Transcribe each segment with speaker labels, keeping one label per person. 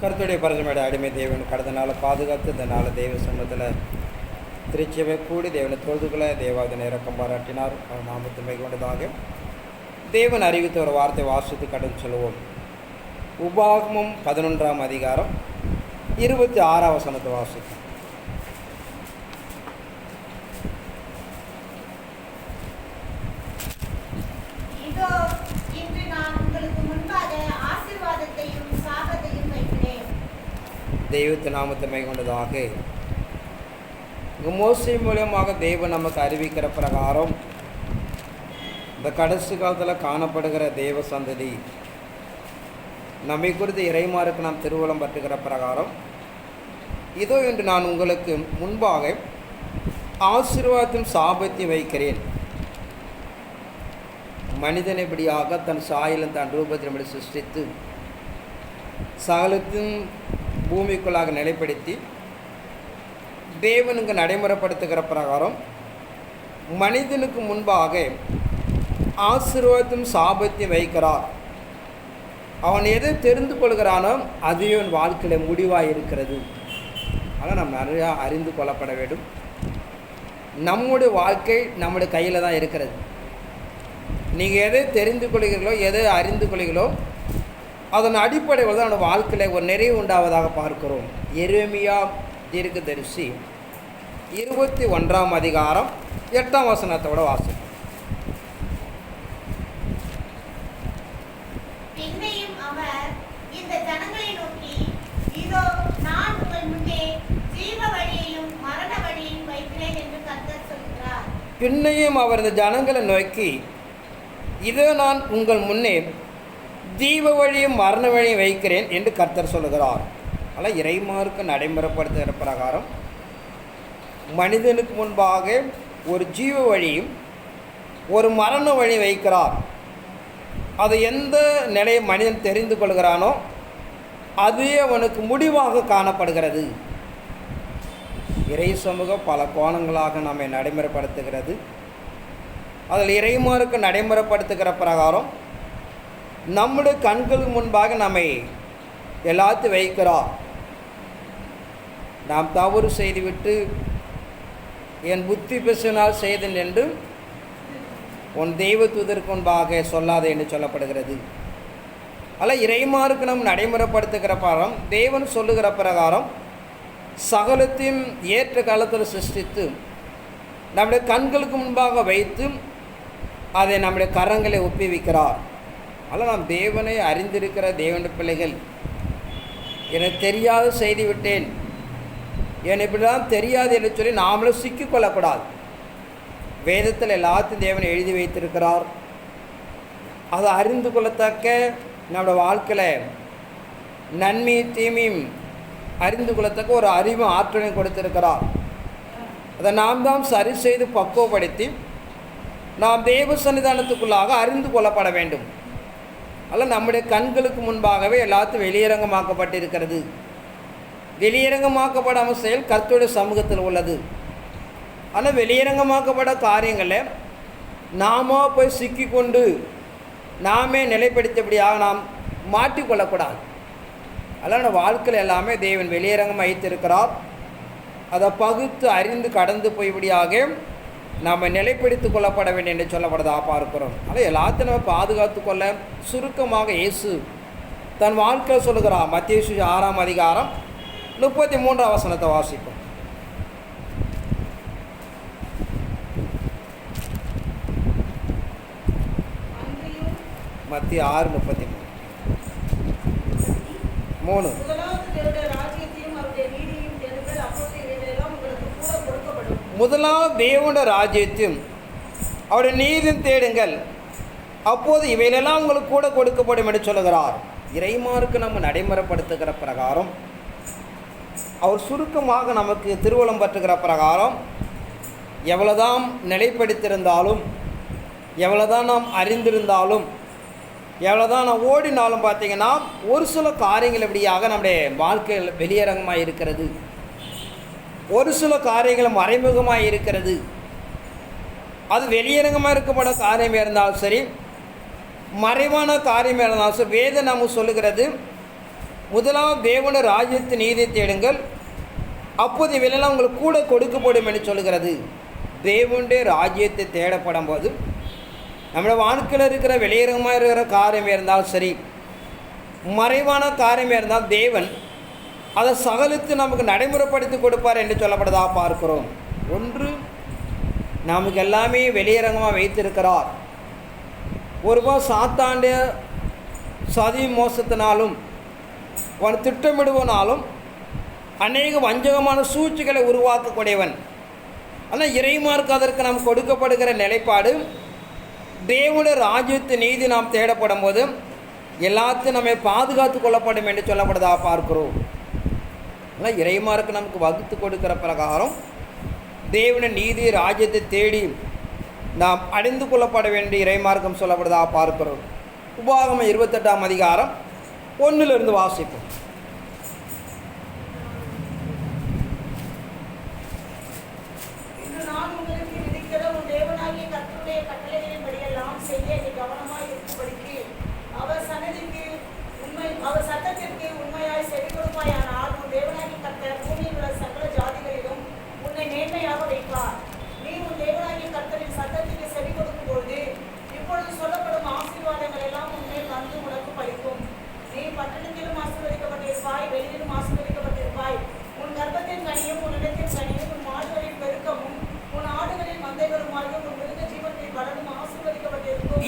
Speaker 1: கருத்துடைய பரிசுமேட அடிமை தேவன் கடந்த நாளை பாதுகாத்து இந்த நாளை தெய்வ சமூகத்தில் திருச்சியவை கூடி தேவனை தொழுதுகளை தேவாத இறக்கம் பாராட்டினார். அவர் நாமத்தை கொண்டதாக தேவன் அறிவித்த ஒரு வார்த்தை வாசித்து கடந்து சொல்லுவோம். உபாகமம் 11ஆம் அதிகாரம் 26ஆம் வசனத்தை வாசிக்கும். தெய்வத்து நாமத்தை கொண்டதாக மோசே மூலமாக தெய்வம் நமக்கு அறிவிக்கிற பிரகாரம் இந்த கடைசி காலத்தில் காணப்படுகிற தெய்வ சந்ததி நம்மை குறித்து இறைமாருக்கு நாம் திருவுளம் பற்றுகிற பிரகாரம் இதோ என்று நான் உங்களுக்கு முன்பாக ஆசீர்வாதத்தின் சாபத்தை வைக்கிறேன். மனிதன் எப்படியாக தன் சாயலும் தன் ரூபத்தின்படி சிருஷ்டித்து சகலத்தின் பூமிக்குள்ளாக நிலைப்படுத்தி தேவனுக்கு நடைமுறைப்படுத்துகிற பிரகாரம் மனிதனுக்கு முன்பாக ஆசீர்வாதத்தும் சாபத்தை வைக்கிறார். அவன் எதை தெரிந்து கொள்கிறானோ அதுவே அவன் வாழ்க்கையில் முடிவாக இருக்கிறது. ஆனால் நாம் நிறையா அறிந்து கொள்ளப்பட வேண்டும். நம்முடைய வாழ்க்கை நம்முடைய கையில் தான் இருக்கிறது. நீங்கள் எதை தெரிந்து கொள்கிறீர்களோ எதை அறிந்து கொள்கிறீர்களோ அதன் அடிப்படையில் தான் நம்ம வாழ்க்கையில் ஒரு நிறைவு உண்டாவதாக பார்க்கிறோம். எரேமியா தீர்க்கதரிசி 21ஆம் அதிகாரம் 8ஆம் வசனத்தோட வாசகம்.
Speaker 2: பின்னையும் அவர் இந்த ஜனங்களை நோக்கி, இதோ நான் உங்கள் முன்னே ஜீவ வழியையும் மரண வழியையும் வைக்கிறேன் என்று கர்த்தர் சொல்கிறார்.
Speaker 1: பின்னையும் அவர் இந்த ஜனங்களை நோக்கி, இதோ நான் உங்கள் முன்னே ஜீவ வழியும் மரண வழியும் வைக்கிறேன் என்று கர்த்தர் சொல்லுகிறார். ஆனால் இறைமாருக்கு நடைமுறைப்படுத்துகிற பிரகாரம் மனிதனுக்கு முன்பாக ஒரு ஜீவ வழியும் ஒரு மரண வழி வைக்கிறார். அது எந்த நிலையை மனிதன் தெரிந்து கொள்கிறானோ அதுவே அவனுக்கு முடிவாக காணப்படுகிறது. இறை சமூகம் பல கோணங்களாக நம்மை நடைமுறைப்படுத்துகிறது. அதில் இறைமாருக்கு நடைமுறைப்படுத்துகிற பிரகாரம் நம்முடைய கண்களுக்கு முன்பாக நம்மை எல்லாத்தையும் வைக்கிறார். நாம் தவறு செய்துவிட்டு என் புத்தி பேசினால் செய்தேன் என்று உன் தெய்வத்துவதற்கு முன்பாக சொல்லாதே என்று சொல்லப்படுகிறது. அல்ல இறைமாருக்கு நம் நடைமுறைப்படுத்துகிற பிரகாரம் தேவன் சொல்லுகிற பிரகாரம் சகலத்தையும் ஏற்ற காலத்தில் சிருஷ்டித்து நம்முடைய கண்களுக்கு முன்பாக வைத்து அதை நம்முடைய கரங்களை ஒப்புவிக்கிறார். அல்ல நாம் தேவனை அறிந்திருக்கிற தேவனுடைய பிள்ளைகள், எனக்கு தெரியாத செய்து விட்டேன், எனக்கு இப்படிதான் தெரியாது என்று சொல்லி நாமளும் சிக்கிக்கொள்ளக்கூடாது. வேதத்தில் எல்லாத்தையும் தேவனை எழுதி வைத்திருக்கிறார். அதை அறிந்து கொள்ளத்தக்க நம்முடைய வாழ்க்கையில் நன்மையும் தீமையும் அறிந்து கொள்ளத்தக்க ஒரு அறிவும் ஆற்றலையும் கொடுத்திருக்கிறார். அதை நாம் தான் சரி செய்து பக்குவப்படுத்தி நாம் தேவ சன்னிதானத்துக்குள்ளாக அறிந்து கொள்ளப்பட வேண்டும். அல்ல நம்முடைய கண்களுக்கு முன்பாகவே எல்லாத்தையும் வெளியரங்கமாக்கப்பட்டிருக்கிறது. வெளியரங்கமாக்கப்படாமல் செயல் கர்த்தருடைய சமூகத்தில் உள்ளது. ஆனால் வெளியரங்கமாக்கப்பட காரியங்களில் நாம போய் சிக்கிக்கொண்டு நாமே நிலைப்படுத்தபடியாக நாம் மாற்றிக்கொள்ளக்கூடாது. அதனால் வாழ்க்கையில் எல்லாமே தேவன் வெளியரங்கமாக வைத்திருக்கிறார். அதை பகுத்து அறிந்து கடந்து போய்படியாக நாம் நிலைப்படுத்திக் கொள்ளப்பட வேண்டும் என்று சொல்லப்படுறதாக பார்க்கிறோம். ஆனால் எல்லாத்தையும் நம்ம பாதுகாத்து கொள்ள சுருக்கமாக இயேசு தன் வாழ்க்கையில் சொல்லுகிறார். மத்தேயு 6ஆம் அதிகாரம் 33ஆம் வசனத்தை வாசிப்போம். மத்திய 6:33. முதலாவது தேவனுடைய ராஜ்யத்தையும் அவருடைய நீதியும் தேடுங்கள், அப்போது இவையிலெல்லாம் உங்களுக்கு கூட கொடுக்கப்படும் என்று சொல்லுகிறார். இறைமாருக்கு நம்ம நடைமுறைப்படுத்துகிற பிரகாரம் அவர் சுருக்கமாக நமக்கு திருவுளம் பற்றுகிற பிரகாரம் எவ்வளோதான் நிலைப்படுத்தியிருந்தாலும், எவ்வளோதான் நாம் அறிந்திருந்தாலும், எவ்வளோதான் நான் ஓடினாலும் பார்த்திங்கன்னா ஒரு சில காரியங்கள் எப்படியாக நம்முடைய வாழ்க்கையில் வெளியரங்கமாக இருக்கிறது. ஒரு சில காரியங்கள் மறைமுகமாக இருக்கிறது. அது வெளியரங்கமாக இருக்கப்பட காரியமாக இருந்தாலும் சரி, மறைவான காரியமாக இருந்தாலும் சரி, வேதம் நம்ம சொல்லுகிறது முதலாவது தேவனுடைய ராஜ்யத்தின் நீதியை தேடுங்கள், அப்போது இவையெல்லாம் உங்களுக்கு கூட கொடுக்கப்படும் என்று சொல்கிறது. தேவனுடைய ராஜ்யத்தை தேடப்படும் போது நம்முடைய வாழ்க்கையில் இருக்கிற வெளியரங்கமாக இருக்கிற காரியமே இருந்தாலும் சரி, மறைவான காரியமே இருந்தால் தேவன் அதை சகலித்து நமக்கு நடைமுறைப்படுத்தி கொடுப்பார் என்று சொல்லப்படுறதாக பார்க்கிறோம். ஒன்று, நமக்கு எல்லாமே வெளியரங்கமாக வைத்திருக்கிறார். ஒருபோது சாத்தாண்டிய சதி மோசத்தினாலும் அவன் திட்டமிடுவனாலும் அநேக வஞ்சகமான சூழ்ச்சிகளை உருவாக்கக்கூடியவன். ஆனால் இறைமார்க்கு அதற்கு நாம் கொடுக்கப்படுகிற நிலைப்பாடு, தேவனுடைய ராஜ்யத்து நீதி நாம் தேடப்படும் போது எல்லாத்தையும் நம்மை பாதுகாத்து கொள்ளப்படும் என்று சொல்லப்படுறதாக பார்க்கிறோம். ஆனால் இறைமார்க்கு நமக்கு வகுத்து கொடுக்கிற பிரகாரம் தேவனுடைய நீதி ராஜ்யத்தை தேடி நாம் அடைந்து கொள்ளப்பட வேண்டிய இறைமார்க்கம் சொல்லப்படுறதாக பார்க்கிறோம். உபாகமம் 28ஆம் அதிகாரம் 1 வாசிப்போம்.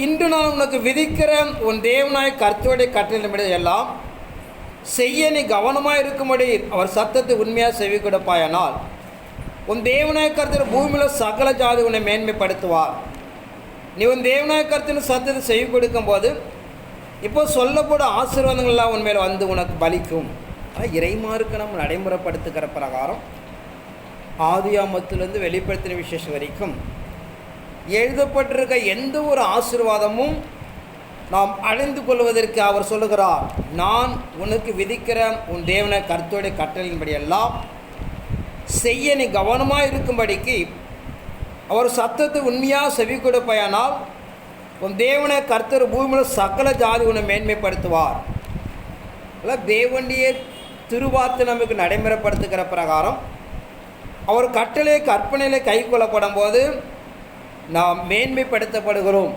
Speaker 1: இன்று நான் உனக்கு விதிக்கிற உன் தேவனாய் கர்த்தருடைய கட்டளையின்படி எல்லாம் செய்ய நீ கவனமாக இருக்கும்படி அவர் சத்தத்தை உண்மையாக செவி கொடுப்பாயானால் உன் தேவனாய் கர்த்தர் பூமியில் சகல ஜாதி உன்னை மேன்மைப்படுத்துவார். நீ உன் தேவனாய் கர்த்தரின் சத்தத்தை செவி கொடுக்கும் போது இப்போ சொல்லப்படும் ஆசீர்வாதங்கள்லாம் உன் மேலே வந்து உனக்கு பலிக்கும். ஆனால் இறைமாருக்கு நம்ம நடைமுறைப்படுத்துகிற பிரகாரம் ஆதியாமத்திலிருந்து வெளிப்படுத்தின விசேஷம் வரைக்கும் எழுதப்பட்டிருக்க எந்த ஒரு ஆசீர்வாதமும் நாம் அடைந்து கொள்வதற்கு அவர் சொல்லுகிறார், நான் உனக்கு விதிக்கிற உன் தேவனை கர்த்தருடைய கட்டளையின்படி எல்லாம் செய்ய நீ கவனமாக இருக்கும்படிக்கு அவர் சத்தத்தை உண்மையாக செவி கொடுப்பாயானால் உன் தேவனை கர்த்தர் பூமியில் சகல ஜாதி உன்னை மேன்மைப்படுத்துவார். இல்லை, தேவனுடைய திருவார்த்தை நமக்கு நடைமுறைப்படுத்துகிற பிரகாரம் அவர் கட்டளை கற்பனையில் கை கொள்ளப்படும் போது நாம் மேன்மைப்படுத்தப்படுகிறோம்.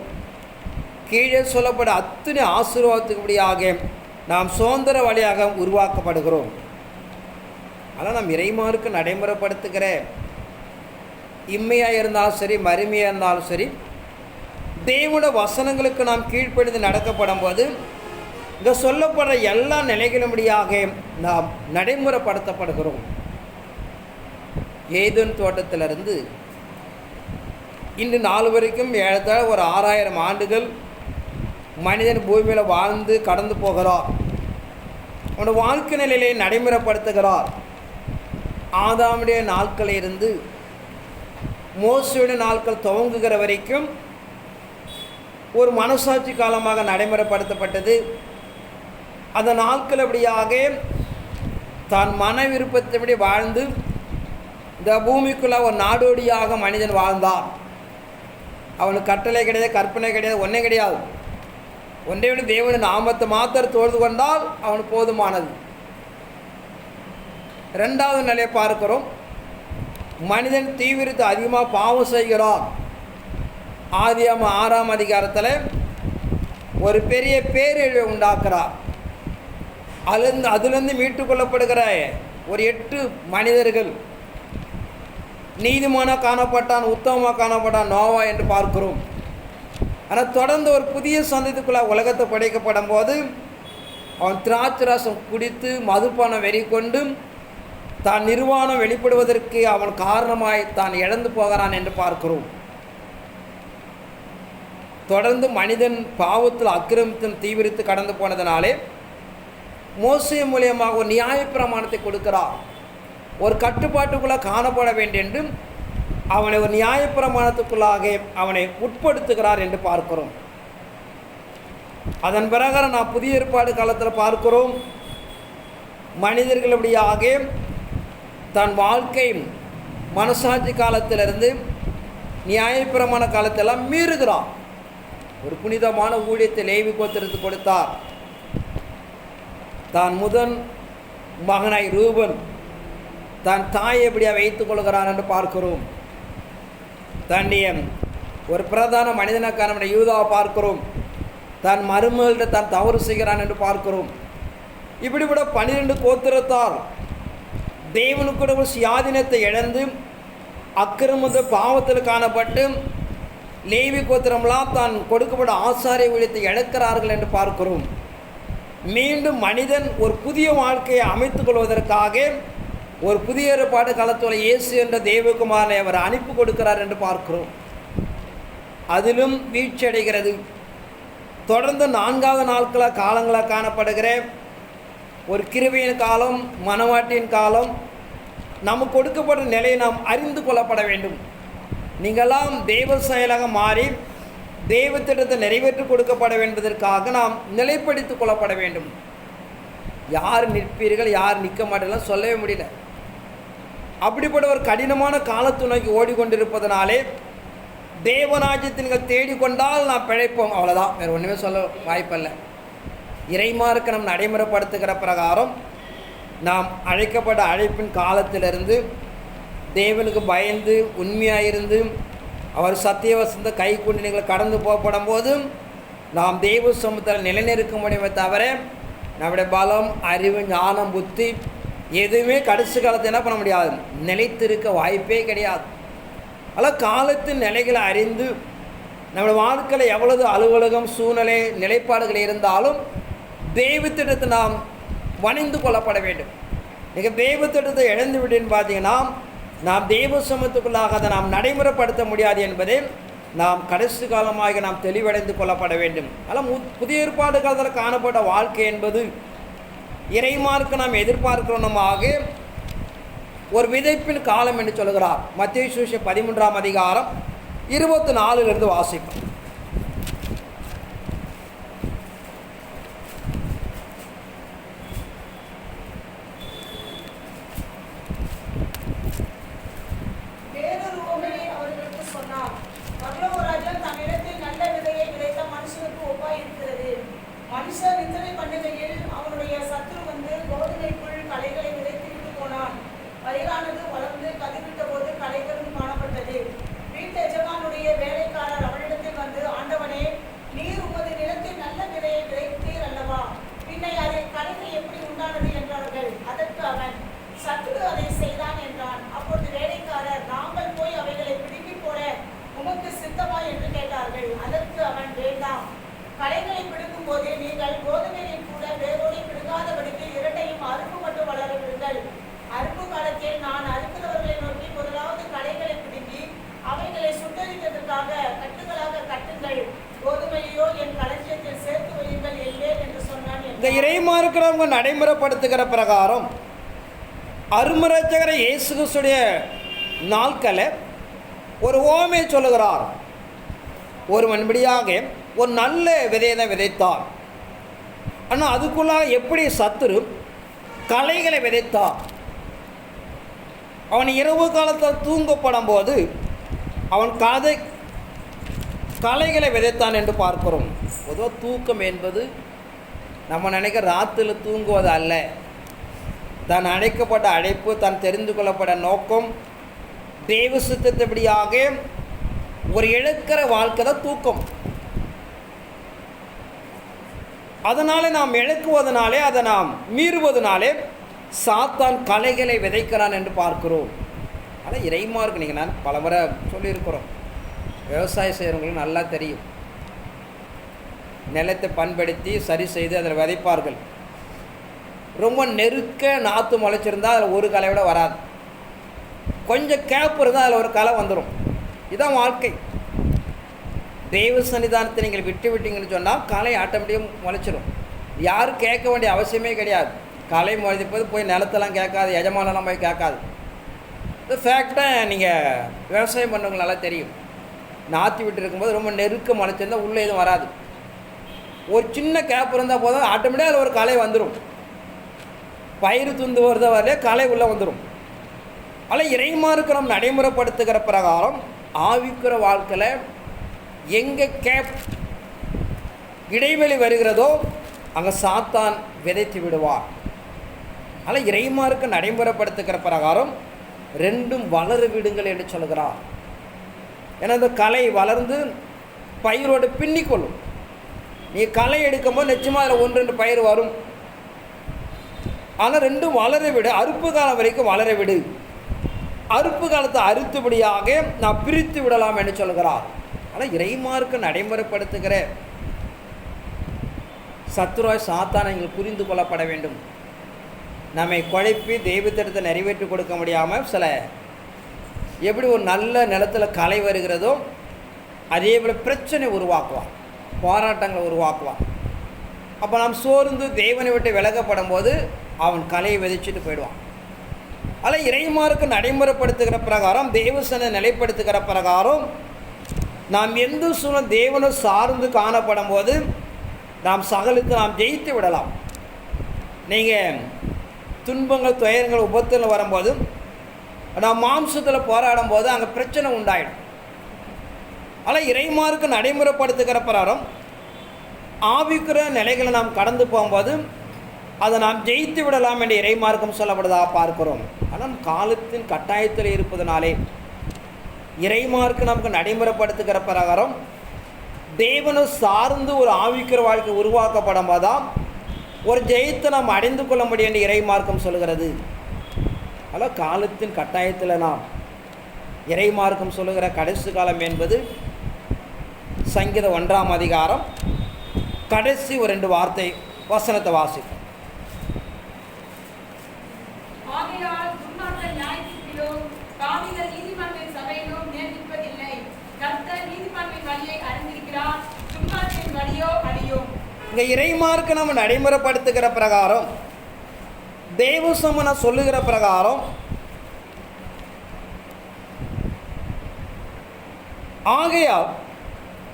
Speaker 1: கீழே சொல்லப்பட அத்தனை ஆசீர்வாதத்துக்குபடியாக நாம் சுதந்திர வழியாக உருவாக்கப்படுகிறோம். ஆனால் நாம் இறைமாருக்கு நடைமுறைப்படுத்துகிற இம்மையாக இருந்தாலும் சரி, மறுமையாக இருந்தாலும் சரி, தேவனுடைய வசனங்களுக்கு நாம் கீழ்ப்படிந்து நடக்கப்படும் போது இங்கே சொல்லப்படுற எல்லா நிலைகளும்படியாக நாம் நடைமுறைப்படுத்தப்படுகிறோம். ஏதேன் தோட்டத்திலிருந்து இன்று நாள் வரைக்கும் ஏறத்தாழ ஒரு 6000 ஆண்டுகள் மனிதன் பூமியில் வாழ்ந்து கடந்து போகிறார். அவனோட வாழ்க்கை நிலையை நடைமுறைப்படுத்துகிறார். ஆதாமுடைய நாட்களில் இருந்து மோசேயுடைய நாட்கள் துவங்குகிற வரைக்கும் ஒரு மனசாட்சி காலமாக நடைமுறைப்படுத்தப்பட்டது. அந்த நாட்கள் அப்படியாக தான் மன விருப்பத்தைப்படி வாழ்ந்து இந்த பூமிக்குள்ளே ஒரு நாடோடியாக மனிதன் வாழ்ந்தான். அவனுக்கு கட்டளை கிடையாது, கற்பனை கிடையாது, ஒன்றே கிடையாது. ஒன்றை விட தேவனின் நாமத்தை மாத்திரம் தொழுது கொண்டால் அவனுக்கு போதுமானது. ரெண்டாவது நிலையை பார்க்கிறோம், மனிதன் தீவிரத்தை அதிகமாக பாவம் செய்கிறான். ஆதியாகமம் 6ஆம் அதிகாரத்தில் ஒரு பெரிய பேரழிவை உண்டாக்குறார். அதுலேருந்து மீட்டுக்கொள்ளப்படுகிற ஒரு 8 மனிதர்கள், நீதிமானாக காணப்பட்டான், உத்தமமாக காணப்பட்டான் நோவா என்று பார்க்கிறோம். ஆனால் தொடர்ந்து ஒரு புதிய சந்ததிக்குள்ளே உலகத்தை படைக்கப்படும் போது அவன் திராட்சை ரசம் குடித்து மதுப்பான வெறி கொண்டு தான் நிர்வாணம் வெளிப்படுவதற்கு அவன் காரணமாய் தான் இழந்து போகிறான் என்று பார்க்கிறோம். தொடர்ந்து மனிதன் பாவத்தில் அக்கிரமத்தின் தீவிரித்து கடந்து போனதினாலே மோசே மூலியமாக ஒரு நியாயப்பிரமாணத்தை கொடுக்கிறார். ஒரு கட்டுப்பாட்டுக்குள்ளே காணப்பட வேண்டும் என்று அவனை ஒரு நியாயப்பிரமாணத்துக்குள்ளாக அவனை உட்படுத்துகிறார் என்று பார்க்கிறோம். அதன் பிரகாரம் நான் புதிய ஏற்பாடு காலத்தில் பார்க்கிறோம், மனிதர்கள் அப்படியாக தன் வாழ்க்கை மனசாட்சி காலத்திலிருந்து நியாயப்பிரமாண காலத்தெல்லாம் மீறுகிறார். ஒரு புனிதமான ஊழியத்தை லேவி கோத்திரத்துக்கு கொடுத்தார். தான் முதன் மகனாய் ரூபன் தன் தாயை எப்படியா வைத்துக் கொள்கிறான் என்று பார்க்கிறோம். தன்னுடைய ஒரு பிரதான மனிதனுக்கான யூதாவை பார்க்கிறோம். தன் மருமகள்கிட்ட தான் தவறு செய்கிறான் என்று பார்க்கிறோம். இப்படிப்பட 12 கோத்திரத்தார் தேவனுக்கு ஒரு சுயாதீனத்தை இழந்து அக்கிரமத பாவத்தில் காணப்பட்டு லேவி கோத்திரம்லாம் தான் கொடுக்கப்பட்ட ஆசாரிய ஊழியத்தை இழக்கிறார்கள் என்று பார்க்கிறோம். மீண்டும் மனிதன் ஒரு புதிய வாழ்க்கையை அமைத்துக் கொள்வதற்காக ஒரு புதிய ஏற்பாடு காலத்தில் இயேசு என்ற தேவகுமாரனை அவர் அனுப்பி கொடுக்கிறார் என்று பார்க்கிறோம். அதிலும் வீழ்ச்சி அடைகிறது. தொடர்ந்து 4வது நாட்களாக காலங்களாக காணப்படுகிற ஒரு கிருபையின் காலம், மனவாட்டியின் காலம், நமக்கு கொடுக்கப்பட்ட நிலையை நாம் அறிந்து கொள்ளப்பட வேண்டும். நீங்களாம் தெய்வ செயலாக மாறி தெய்வ திட்டத்தை நிறைவேற்றி கொடுக்கப்பட வேண்டுவதற்காக நாம் நிலைப்படுத்திக் கொள்ளப்பட வேண்டும். யார் நிற்பீர்கள், யார் நிற்க மாட்டீர்கள் சொல்லவே முடியல. அப்படிப்பட்ட ஒரு கடினமான காலத்தை நோக்கி ஓடிக்கொண்டிருப்பதனாலே தேவராஜ்யத்தை நீங்கள் தேடிக்கொண்டால் நாம் பிழைப்போம், அவ்வளோதான். வேறு ஒன்றுமே சொல்ல வாய்ப்பில்லை. இறைமார்க்க நம் நடைமுறைப்படுத்துகிற பிரகாரம் நாம் அழைக்கப்பட்ட அழைப்பின் காலத்திலிருந்து தேவனுக்கு பயந்து உண்மையாயிருந்து அவர் சத்தியவசந்த கை கொண்டு நீங்கள் கடந்து போகப்படும் போது நாம் தெய்வ சமூகத்தில் நிலைநிற்க முடியுமே தவிர நம்முடைய பலம், அறிவு, ஞானம், புத்தி எதுவுமே கடைசி காலத்தை என்ன பண்ண முடியாது, நிலைத்திருக்க வாய்ப்பே கிடையாது. அதனால் காலத்தின் நிலைகளை அறிந்து நம்முடைய வாழ்க்கையில் எவ்வளவு அலுவலகம், சூழ்நிலை, நிலைப்பாடுகள் இருந்தாலும் தெய்வத்திடத்தை நாம் வணிந்து கொள்ளப்பட வேண்டும். நீங்கள் தெய்வத்திடத்தை இழந்து விட்டேன்னு பார்த்தீங்கன்னா நாம் தெய்வ சமத்துக்குள்ளாக அதை நாம் நடைமுறைப்படுத்த முடியாது என்பதை நாம் கடைசி காலமாக நாம் தெளிவடைந்து கொள்ளப்பட வேண்டும். அதனால் புதிய ஏற்பாடு காலத்தில் காணப்பட்ட வாழ்க்கை என்பது இறைமார்க்க நாம் எதிர்பார்க்கிறோமாக ஒரு விதைப்பின் காலம் என்று சொல்கிறார். மத்தேயு சுவிசேஷம் 13ஆம் அதிகாரம் 24 வாசிப்போம்.
Speaker 2: மனுஷன் நிந்தனை பண்ணுகையில் அவனுடைய சத்துரு வந்து கோதுமைக்குள் களைகளை விதைத்துவிட்டு போனான். பயிரானது வளர்ந்து கதிர்விட்ட போது களைகளும் காணப்பட்டது. வீட்டு எஜமானுடைய வேலைக்காரர் அவனிடத்தில் வந்து, ஆண்டவனே, நீர் உமது நிலத்தில் நல்ல விதையை விதைத்தீர் அல்லவா? பின்னை அதை களைகள் எப்படி உண்டானது என்றார்கள். அதற்கு அவன், சத்துரு அதை செய்தான் என்றான். அப்பொழுது வேலைக்காரர், நாங்கள் போய் அவைகளை பிடுங்கி போட உமக்கு சித்தமா என்று கேட்டார்கள். அதற்கு அவன், வேண்டாம், களைகளை பிடுங்கும் போதே நீங்கள் கோதுமையை கூட வேரோடு பிடுங்காதபடிக்கு இரட்டையும் அறுப்புப்பட்டு வளர விடுங்கள். அறுப்பு காலத்தில் நான் அறுக்கிறவர்களை நோக்கி முதலாவது களைகளை பிடுங்கி அவைகளை சுட்டரித்ததற்காக கட்டுகளாக கட்டுங்கள், கோதுமையோ என் களஞ்சியத்தில் சேர்த்து வையுங்கள் இல்லேன் என்று சொன்னான்.
Speaker 1: இந்த இறைமார்க்கிறவங்க நடைமுறைப்படுத்துகிற பிரகாரம் அருமரட்சகர் இயேசு கிறிஸ்துடைய நாட்களை ஒரு ஓமை சொல்லுகிறார். ஒரு மண்படியாக ஒரு நல்ல விதையை தான் விதைத்தார். ஆனால் அதுக்குள்ளாக எப்படி சத்துரு களைகளை விதைத்தார். அவன் இரவு காலத்தில் தூங்கப்படும் போது அவன் களைகளை விதைத்தான் என்று பார்க்கிறோம். பொதுவாக தூக்கம் என்பது நம்ம நினைக்கிற ராத்திரில் தூங்குவது அல்ல. தான் அழைக்கப்பட்ட அழைப்பு, தான் தெரிந்து கொள்ளப்பட்ட நோக்கம், தெய்வ சித்தத்தபடியாக ஒரு இழக்கிற வாழ்க்கை தான் தூக்கம். அதனால் நாம் இழக்குவதனாலே, அதை நாம் மீறுவதனாலே சாத்தான் களைகளை விதைக்கிறான் என்று பார்க்கிறோம். ஆனால் இறைமார்க்கு நீங்கள் நான் பல முறை சொல்லியிருக்கிறோம். விவசாயம் செய்கிறவங்களுக்கு நல்லா தெரியும். நிலத்தை பண்படுத்தி சரி செய்து அதில் விதைப்பார்கள். ரொம்ப நெருக்க நாற்று முளைச்சிருந்தால் அதில் ஒரு களை விட வராது. கொஞ்சம் கேப் இருந்தால் அதில் ஒரு களை வந்துடும். இதுதான் வாழ்க்கை. தெய்வ சன்னிதானத்தை நீங்கள் விட்டு விட்டீங்கன்னு சொன்னால் களை ஆட்டோமேட்டிக்காக முளைச்சிடும். யாரும் கேட்க வேண்டிய அவசியமே கிடையாது. களை முளைப்பது போய் நிலத்தெல்லாம் கேட்காது, எஜமானெல்லாம் போய் கேட்காது. இந்த ஃபேக்டை நீங்கள் விவசாயம் பண்ணுறவங்க நல்லா தெரியும். நாற்று விட்டு இருக்கும்போது ரொம்ப நெருக்க முளைச்சிருந்தால் உள்ளே எதுவும் வராது. ஒரு சின்ன கேப் இருந்தால் போதும், ஆட்டோமேட்டிக்காக அதில் ஒரு களை வந்துடும். பயிர் துண்டு வருத வரலே களை உள்ளே வந்துடும். அதில் இறைமார்க்கு நம்ம நடைமுறைப்படுத்துகிற பிரகாரம் ஆவிக்கிற வாழ்க்கையில் எங்கே கேப் இடைவெளி வருகிறதோ அங்கே சாத்தான் விதைத்து விடுவார். ஆனால் இறைமார்க்கு நடைமுறைப்படுத்துகிற பிரகாரம் ரெண்டும் வளர விடுங்கள் என்று சொல்கிறார். ஏன்னா அந்த களை வளர்ந்து பயிரோடு பின்னிக்கொள்ளும். நீ களை எடுக்கும்போது நிச்சயமாக அதில் 1-2 பயிர் வரும். ஆனால் ரெண்டும் வளர விடு, அறுப்பு காலம் வரைக்கும் வளர விடு. அறுப்பு காலத்தை அறுத்தபடியாக நான் பிரித்து விடலாம் என்று சொல்கிறார். ஆனால் இறைமார்க்கு நடைமுறைப்படுத்துகிற சத்துருவாய் சாத்தான் நீங்கள் புரிந்து கொள்ளப்பட வேண்டும். நம்மை குழப்பி தெய்வத்திடத்தை நிறைவேற்றி கொடுக்க முடியாமல் சில எப்படி ஒரு நல்ல நிலத்தில் களை வருகிறதோ அதே போல் பிரச்சனை உருவாக்குவான், போராட்டங்களை உருவாக்குவான். அப்போ நாம் சோர்ந்து தேவனை விட்டு விலகப்படும் போது அவன் கலையை விதைச்சிட்டு போயிடுவான். அதில் இறைமார்க்கு நடைமுறைப்படுத்துகிற பிரகாரம், தேவசனை நிலைப்படுத்துகிற பிரகாரம் நாம் எந்த சூழ்நிலை தேவனை சார்ந்து காணப்படும் போது நாம் சகலுக்கு நாம் ஜெயித்து விடலாம். நீங்கள் துன்பங்கள், துயரங்கள், உபத்தில் வரும்போது நாம் மாம்சத்தில் போராடும் போது அங்கே பிரச்சனை உண்டாயிடும். ஆனால் இறைமார்க்கு நடைமுறைப்படுத்துகிற பிரகாரம் ஆவிக்கிற நிலைகளை நாம் கடந்து போகும்போது அதை நாம் ஜெயித்து விடலாம் என்று இறைமார்க்கம் சொல்லப்படுவதாக பார்க்கிறோம். ஆனால் காலத்தின் கட்டாயத்தில் இருப்பதனாலே இறைமார்க்கு நமக்கு நடைமுறைப்படுத்துகிற பிரகாரம் தேவனை சார்ந்து ஒரு ஆவிக்கிற வாழ்க்கை உருவாக்கப்படும் போதுதான் ஒரு ஜெயத்தை நாம் அடைந்து கொள்ள முடியும் என்று இறைமார்க்கம் சொல்கிறது. ஆனால் காலத்தின் கட்டாயத்தில் நாம் இறைமார்க்கம் சொல்லுகிற கடைசி காலம் என்பது சங்கீதம் 1ஆம் அதிகாரம் கடைசி ஒரு 2 வார்த்தை வசனத்தை வாசிப்போம். இங்கே இறைமார்க்கு நம்ம நடைமுறைப்படுத்துகிற பிரகாரம், தேவசமன சொல்லுகிற பிரகாரம் ஆகையால்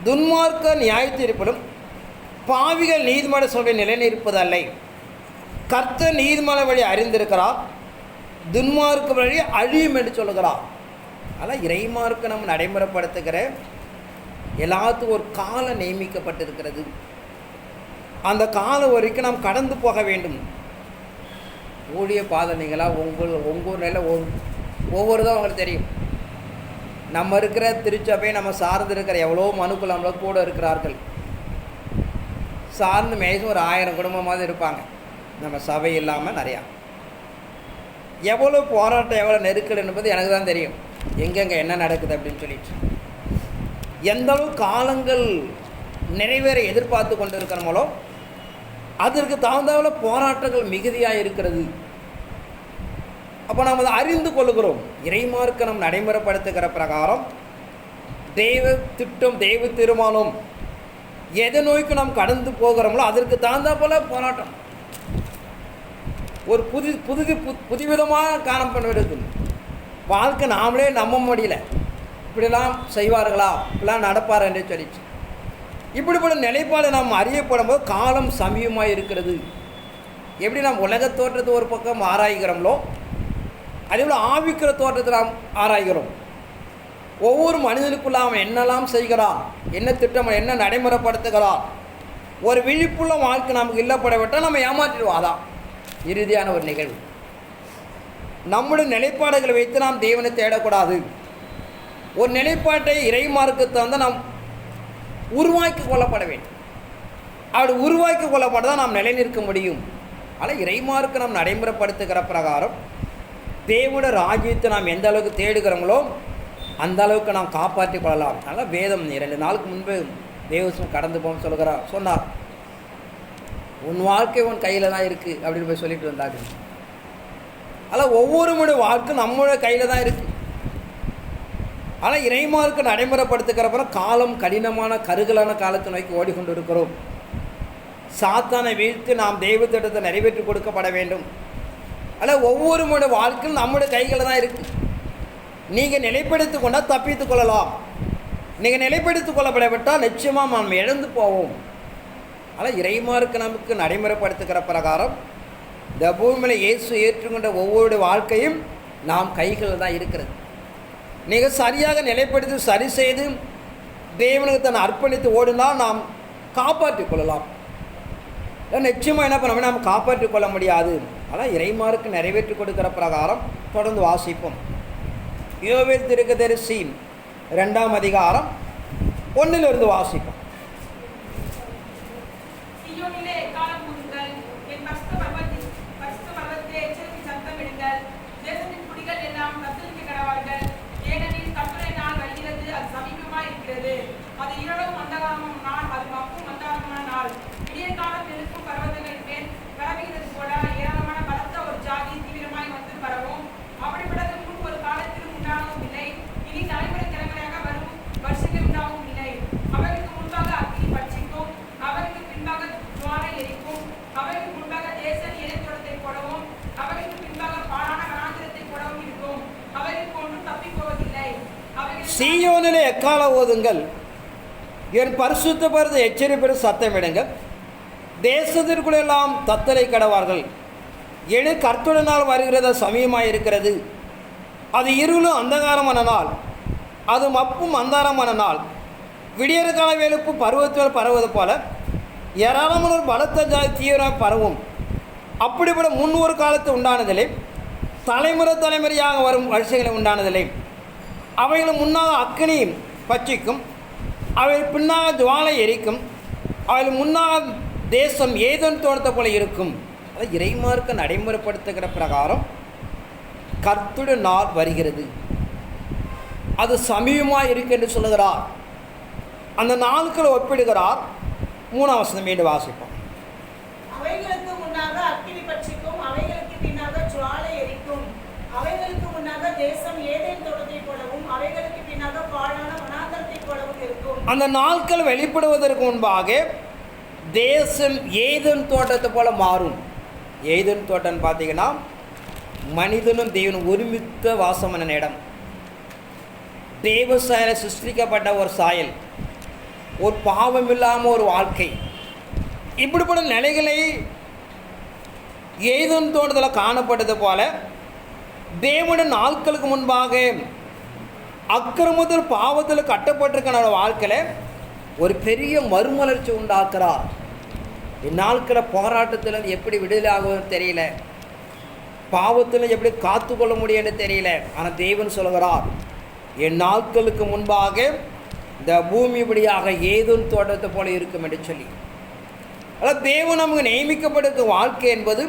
Speaker 1: துன்மார்க்க நியாயத்தீர்ப்பிலும் பாவிகள் நீதிமன்ற சபை நிலைநிற்பதல்லை. கர்த்தர் நீதிமன்ற வழி அறிந்திருக்கிறார், துன்மார்க்க வழி அழியும் என்று சொல்லுகிறார். ஆனால் இறைமார்க்கு நம்ம நடைமுறைப்படுத்துகிற எல்லாத்துக்கும் ஒரு காலம் நியமிக்கப்பட்டிருக்கிறது. அந்த காலம் வரைக்கும் நாம் கடந்து போக வேண்டும். ஊழிய பாதனைகளாக உங்கள் நிலை ஒவ்வொருதான் அவங்களுக்கு தெரியும். நம்ம இருக்கிற திருச்சபை, நம்ம சார்ந்து இருக்கிற எவ்வளோ மனுக்கள் நம்மள கூட இருக்கிறார்கள். சார்ந்து மேலும் ஒரு 1000 குடும்பமாவது இருப்பாங்க. நம்ம சபை இல்லாமல் நிறையா எவ்வளோ போராட்டம், எவ்வளோ நெருக்கல் என்பது எனக்கு தான் தெரியும். எங்கெங்கே என்ன நடக்குது அப்படின்னு சொல்லிட்டு எந்த அளவு காலங்கள் நிறைவேற எதிர்பார்த்து கொண்டு இருக்கிறோமோ அதற்கு தகுந்தளவில் போராட்டங்கள் மிகுதியாக இருக்கிறது. அப்போ நாம் அதை அறிந்து கொள்கிறோம். இறைமார்க்கு நம் நடைமுறைப்படுத்துகிற பிரகாரம் தெய்வ திட்டம், தெய்வ தீர்மானம் எதை நோய்க்கு நாம் கடந்து போகிறோமோ அதற்கு தகுந்த போல போராட்டம் ஒரு புதுவிதமாக காணப்படுகிறது. வாழ்க்கை நாமளே நம்ப முடியல, இப்படிலாம் செய்வார்களா, இப்படிலாம் நடப்பார் என்று சொல்லிச்சு. இப்படிப்பட்ட நிலைப்பாடு நாம் அறியப்படும் போது காலம் சமயமாக இருக்கிறது. எப்படி நாம் உலக தோற்றத்தை ஒரு பக்கம் ஆராய்கிறோமோ அதே போல் ஆவிக்கிற தோற்றத்தை நாம் ஆராய்கிறோம். ஒவ்வொரு மனிதனுக்குள்ள அவன் என்னெல்லாம் செய்கிறான், என்ன திட்டம், என்ன நடைமுறைப்படுத்துகிறான், ஒரு விழிப்புள்ள வாழ்க்கை நமக்கு இல்லப்படவிட்டால் நம்ம ஏமாற்றிடுவோம். அதான் இறுதியான ஒரு நிகழ்வு. நம்முடைய நிலைப்பாடுகளை வைத்து நாம் தேவனை தேடக்கூடாது. ஒரு நிலைப்பாட்டை இறைமார்க்கத்தை வந்து நாம் உருவாக்கி கொள்ளப்பட வேண்டும். அப்படி உருவாக்கி கொள்ளப்பட்டால் நாம் நிலை நிற்க முடியும். ஆனால் இறைமார்க்கு நாம் நடைமுறைப்படுத்துகிற பிரகாரம் தேவனுடைய ராஜ்யத்தை நாம் எந்த அளவுக்கு தேடுகிறோங்களோ அந்த அளவுக்கு நாம் காப்பாற்றி கொள்ளலாம். அதனால் வேதம் 2 நாளுக்கு முன்பு தேவசம் கடந்து போக சொன்னார், உன் வாழ்க்கை உன் கையில் தான் இருக்குது அப்படின்னு போய் சொல்லிட்டு வந்தாங்க. அதனால் ஒவ்வொருமுடைய வாழ்க்கை நம்மளுடைய கையில் தான் இருக்குது. ஆனால் இறைமார்க்கு நடைமுறைப்படுத்துகிறப்பறம் காலம் கடினமான கருகலான காலத்தை நோக்கி ஓடிக்கொண்டு இருக்கிறோம். சாத்தானை வீழ்த்து நாம் தெய்வ திட்டத்தை நிறைவேற்றி கொடுக்கப்பட வேண்டும். ஆனால் ஒவ்வொருமுடைய வாழ்க்கையும் நம்முடைய கைகளில் தான் இருக்குது. நீங்கள் நிலைப்படுத்தி கொண்டால் தப்பித்து கொள்ளலாம். நீங்கள் நிலைப்படுத்தி கொள்ளப்படவிட்டால் நிச்சயமாக நாம் இழந்து போவோம். ஆனால் இறைமார்க்கு நமக்கு நடைமுறைப்படுத்துகிற பிரகாரம் இந்த பூமியில் இயேசு ஏற்றுக்கொண்ட ஒவ்வொரு வாழ்க்கையும் நாம் கைகளில் தான் இருக்கிறது. நீங்கள் சரியாக நிலைப்படுத்தி சரி செய்து தேவனுக்கு தன்னை அர்ப்பணித்து ஓடினால் நாம் காப்பாற்றிக் கொள்ளலாம். நிச்சயமாக என்ன பண்ண நம்ம காப்பாற்றிக் கொள்ள முடியாது. ஆனால் இறைமாருக்கு நிறைவேற்றி கொடுக்கிற பிரகாரம் தொடர்ந்து வாசிப்போம். யோவேல் தீர்க்கதரிசி 2ஆம் அதிகாரம் 1 வாசிப்போம்.
Speaker 2: சீயோனிலே எக்காளம் ஊதுங்கள், என் பரிசுத்த பர்வதத்திலே எச்சரிக்கை சத்தமிடுங்கள். தேசத்தின் குடிகள் எல்லாம் தத்தளிக்க கடவார்கள். ஏனெனில் கர்த்தருடைய நாள் வருகிறது, அது சமீபமாய் இருக்கிறது. அது இருளும் அந்தகாரமும் நாள், அது மப்பும் அந்தகாரமான நாள். விடிய காலம் இருக்கும் பர்வதங்கள் மேல் பரவுகிறது போல ஏராளமான பலத்த ஒரு ஜாதி தீவிரமாய் வந்து பரவும். அப்படிப்பட்டது முன் ஒரு காலத்திலும் உண்டாகவும் இல்லை, இனி தலைமுறையாக வரும் வருஷங்கள் உண்டாகவும் இல்லை. அவருக்கு முன்பாக அக்கினி பட்சிக்கும், அவருக்கு பின்பாக ஜுவாலை எரிக்கும். அவருக்கு முன்பாக தேசன் எரித்தோட்டத்தை போடவும், அவருக்கு பின்பாக பாழான வனாந்திரத்தை போடவும் இருக்கும். அவருக்கு ஒன்றும் தப்பி போவதில்லை.
Speaker 1: சீயோனிலே எக்காளம் ஊதுங்கள், என் பரிசுத்த பர்வதத்தை எச்சரிப்பிட சத்தமிடுங்கள். தேசத்திற்குள்ளெல்லாம் தத்தலை கடவார்கள். என கர்த்தருடைய நாள் வருகிறத சமயமாக இருக்கிறது. அது இருளும் அந்தகாரமான நாள், அது மப்பும் அந்தாரமான நாள். விடியற் கால வேலுப்பு பருவத்தில் பரவுவது போல ஏராளமான ஒரு பலத்த ஜாதி தீவிரம் பரவும். அப்படிப்பட முன்னொரு காலத்து உண்டானதில்லை, தலைமுறையாக வரும் வரிசைகளை உண்டானதில்லை. அவைகளும் முன்னாக அக்கினி பட்சிக்கும், அவைகள் பின்னாக ஜுவாலை எரிக்கும். அவைகள் முன்னாக தேசம் ஏதேன் தோட்டத்தை போல இருக்கும். அதை இறைமார்க்க நடைமுறைப்படுத்துகிற பிரகாரம் கர்த்தருடைய நாள் வருகிறது, அது சமீபமாக இருக்கு என்று சொல்லுகிறார். அந்த நாட்களை ஒப்பிடுகிறார். 3ஆம் வசனம் மீண்டும் வாசிப்போம்.
Speaker 2: அவைகளுக்கு முன்னாக அக்கினி பட்சிக்கும், அவைகளுக்கு பின்னாக ஜுவாலை எரிக்கும். அவைகளுக்கு முன்னாக தேசம் ஏதேன் தோட்டத்தை போலவும், அவைகளுக்கு பின்னாக பாழான வனாந்தரத்தை போலவும் இருக்கும்.
Speaker 1: அந்த நாட்கள் வெளிப்படுவதற்கு முன்பாக தேசம் ஏதேன் தோட்டத்தை போல மாறும். ஏதேன் தோட்டம் பார்த்தீங்கன்னா மனிதனும் தேவனும் ஒருமித்த வாசமான இடம். தேவ சாயல சிருஷ்டிக்கப்பட்ட ஒரு சாயல், ஒரு பாவம் இல்லாமல் ஒரு வாழ்க்கை. இப்படிப்பட்ட நிலைகளை ஏதேன் தோட்டத்தில் காணப்பட்டது போல தேவனுடைய நாட்களுக்கு முன்பாக அக்கிரமத்தில் பாவத்தில் கட்டப்பட்டிருக்கிற வாழ்க்கையில் ஒரு பெரிய மறுமலர்ச்சி உண்டாக்குறார். இந்நாட்கள போராட்டத்தில் எப்படி விடுதலை ஆகும்னு தெரியல, பாவத்தில் எப்படி காத்துக்கொள்ள முடியும்னு தெரியல. ஆனால் தேவன் சொல்கிறார், என் நாட்களுக்கு முன்பாக இந்த பூமி இப்படியாக ஏதேன் தோட்டத்தை போல இருக்கும் என்று சொல்லி. அதாவது தேவன் நமக்கு நியமிக்கப்பட்டிருக்க வாழ்க்கை என்பது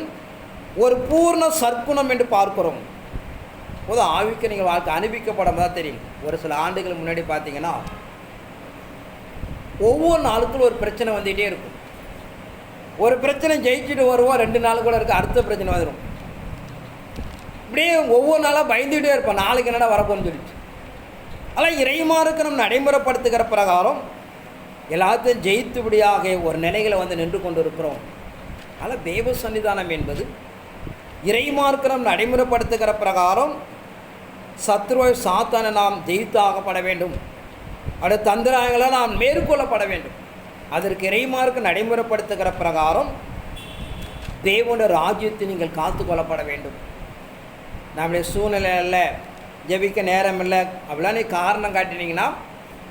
Speaker 1: ஒரு பூர்ண சற்குணம் என்று பார்க்கிறோம். போது ஆவிக்கு நீங்கள் வாழ்க்கை அனுபவிக்கப்படாமல் தான் தெரியும். ஒரு சில ஆண்டுகள் முன்னாடி பார்த்தீங்கன்னா ஒவ்வொரு நாளுக்குள்ள ஒரு பிரச்சனை வந்துகிட்டே இருக்கும். ஒரு பிரச்சனை ஜெயிச்சுட்டு வருவோம், 2 நாள் கூட இருக்குது, அடுத்த பிரச்சனை வந்துடும். இப்படியே ஒவ்வொரு நாளாக பயந்துகிட்டே இருப்போம், நாளைக்கு என்னடா வரப்போன்னு சொல்லிட்டு. ஆனால் இறைமாருக்கு நம்ம நடைமுறைப்படுத்துகிற பிரகாரம் எல்லாத்தையும் ஜெயித்துபடியாக ஒரு நிலைகளை வந்து நின்று கொண்டு இருக்கிறோம். அதனால் தேவ சன்னிதானம் என்பது இறைமாருக்கு நம்ம நடைமுறைப்படுத்துகிற பிரகாரம் சத்ருவை சாத்தானை நாம் ஜெயித்தாகப்பட வேண்டும். அடுத்த தந்திரங்களை நாம் மேற்கொள்ளப்பட வேண்டும். அதற்கு இறைமாருக்கு நடைமுறைப்படுத்துகிற பிரகாரம் தேவனுடைய ராஜ்யத்தை நீங்கள் காத்து கொள்ளப்பட வேண்டும். நம்முடைய சூழ்நிலையில் ஜெபிக்க நேரம் இல்லை அப்படிலாம் நீ காரணம் காட்டினீங்கன்னா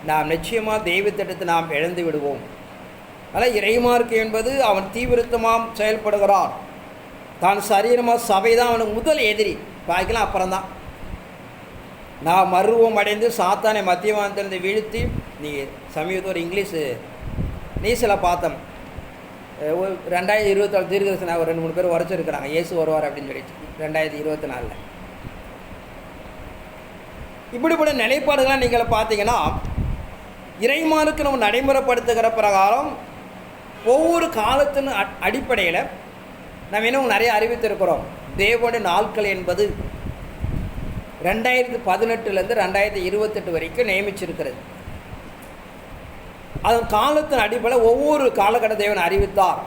Speaker 1: நாம் நிச்சயமாக தெய்வ திட்டத்தை நாம் இழந்து விடுவோம். அதனால் இறைமார்க்கு என்பது அவன் தீவிரத்தமாக செயல்படுகிறான். தான் சரீரமாக சபை தான் அவனுக்கு முதல் எதிரி, பாய்க்கலாம் அப்புறம்தான். நான் மருவம் அடைந்து சாத்தானை மத்தியமானத்திலிருந்து வீழ்த்தி, நீ சமீபத்தில் ஒரு இங்கிலீஷு நியூஸில் பார்த்தோம், 2024 தீர்க்கதரிசன ஒரு 2-3 பேர் உரைச்சிருக்கிறாங்க, இயேசு வருவார் அப்படின்னு சொல்லிட்டு 2024. இப்படிப்பட்ட நிலைப்பாடுகள்லாம் நீங்கள் பார்த்தீங்கன்னா இறைமாருக்கு நம்ம நடைமுறைப்படுத்துகிற பிரகாரம் ஒவ்வொரு காலத்தின் அடிப்படையில் நம்ம இன்னும் நிறைய அறிவித்திருக்கிறோம். தேவனுடைய நாட்கள் என்பது 2018 2028 வரைக்கும் நியமிச்சிருக்கிறது. அதன் காலத்தின் அடிப்படையில் ஒவ்வொரு காலகட்ட தேவன் அறிவித்தார்.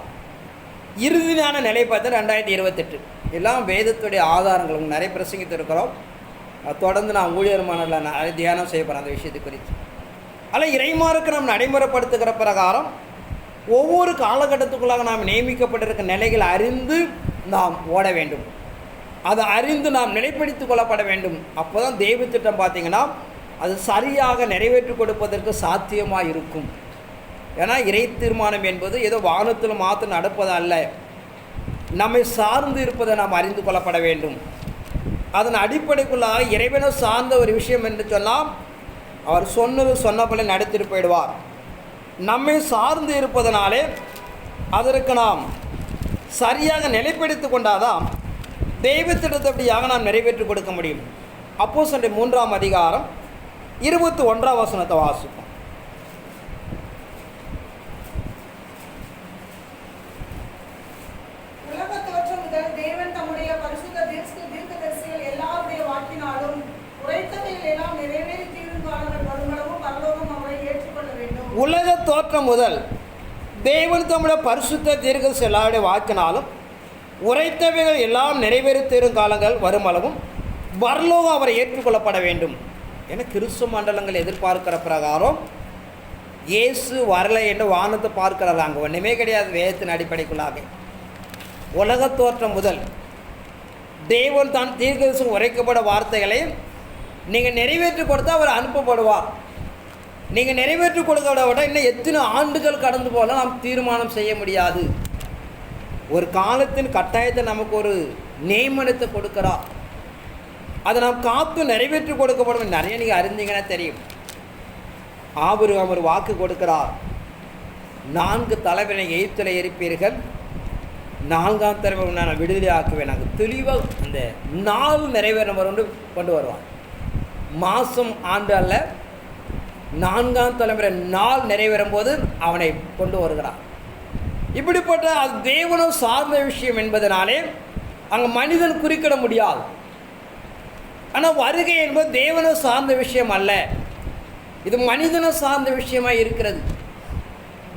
Speaker 1: இறுதியான நிலை பார்த்து 2028 எல்லாம் வேதத்துடைய ஆதாரங்கள் நிறைய பிரசங்கித்திருக்கிறோம். தொடர்ந்து நான் ஊழியர்மானில் நிறைய தியானம் செய்ய போகிறேன் அந்த விஷயத்தை குறித்து. அதில் இறைமாருக்கு நாம் நடைமுறைப்படுத்துகிற பிரகாரம் ஒவ்வொரு காலகட்டத்துக்குள்ளாக நாம் நியமிக்கப்பட்டிருக்க நிலைகளை அறிந்து நாம் ஓட வேண்டும். அதை அறிந்து நாம் நிலைப்படுத்தி கொள்ளப்பட வேண்டும். அப்போ தான் தெய்வ திட்டம் பார்த்திங்கன்னா அது சரியாக நிறைவேற்றி கொடுப்பதற்கு சாத்தியமாக இருக்கும். ஏன்னா இறை தீர்மானம் என்பது ஏதோ வானத்தில் மாத்திரம் நடப்பது அல்ல, நம்மை சார்ந்து இருப்பதை நாம் அறிந்து கொள்ளப்பட வேண்டும். அதன் அடிப்படைக்குள்ளாக இறைவனை சார்ந்த ஒரு விஷயம் என்று சொன்னால் அவர் சொன்னது சொன்னபடி நடத்திட்டு போயிடுவார். நம்மை சார்ந்து இருப்பதனாலே அதற்கு நாம் சரியாக நிலைப்படுத்தி கொண்டாதான் தெய்வ திட்டத்தபடியாக நாம் நிறைவேற்றி கொடுக்க முடியும். அப்போஸ்தலர் 3ஆம் அதிகாரம் 21ஆம் வசனத்தை வாசிப்போம்.
Speaker 2: உலக தோற்றம் முதல் தேவன் தம்முடைய பரிசுத்த தீர்க்கதரிசிகள் எல்லாருடைய வாக்கினாலும் உரைத்தவைகள் எல்லாம் நிறைவேறி தீரும் காலங்கள் வருமளவும் பரலோகம் அவரை ஏற்றுக்கொள்ள வேண்டும்.
Speaker 1: உலக தோற்றம் முதல் தேவன் தம்முடைய பரிசுத்த தீர்க்கதரிசி எல்லாருடைய வாக்கினாலும் உரைத்தவைகள் எல்லாம் நிறைவேறி தீரும் காலங்கள் வருமளவும் பரலோகம் அவரை ஏற்றுக்கொள்ளப்பட வேண்டும் என கிறிஸ்துவ மண்டலங்கள் எதிர்பார்க்கிற பிரகாரம் இயேசு வரலை என்று வானத்தை பார்க்கிறார்கள். அங்கே ஒன்றுமே கிடையாது. வேதத்தின் அடிப்படைக்குள்ளாக உலக தோற்றம் முதல் தேவன் தான் தீர்க்கதரிசி உரைக்கப்பட வார்த்தைகளை நீங்கள் நிறைவேற்றி கொடுத்தா அவர் அனுப்பப்படுவார். நீங்கள் நிறைவேற்றி கொடுக்கிறத விட இன்னும் எத்தனை ஆண்டுகள் கடந்து போல நாம் தீர்மானம் செய்ய முடியாது. ஒரு காலத்தின் கட்டாயத்தை நமக்கு ஒரு நியமனத்தை கொடுக்கிறார். அதை நாம் காத்து நிறைவேற்றி கொடுக்கப்படும். நிறைய நீங்கள் அறிந்தீங்கன்னா தெரியும். ஆபிரகாம் ஒரு வாக்கு கொடுக்கிறார், 4 தலைவரை எகிப்தில் இருப்பீர்கள், 4ஆம் தலைவர் நான் விடுதலை ஆக்குவேன். நாங்கள் தெளிவாக அந்த நாள் நிறைவேறும் வரை கொண்டு வருவார். மாதம் ஆண்டு அல்ல, 4ஆம் தலைமுறை நாள் நிறைவேறும் போது அவனை கொண்டு வருகிறார். இப்படிப்பட்ட அது தேவனும் சார்ந்த விஷயம் என்பதனாலே அங்கே மனிதன் குறிக்கிட முடியாது. ஆனால் வருகை என்பது தேவனும் சார்ந்த விஷயம் அல்ல, இது மனிதனை சார்ந்த விஷயமாக இருக்கிறது.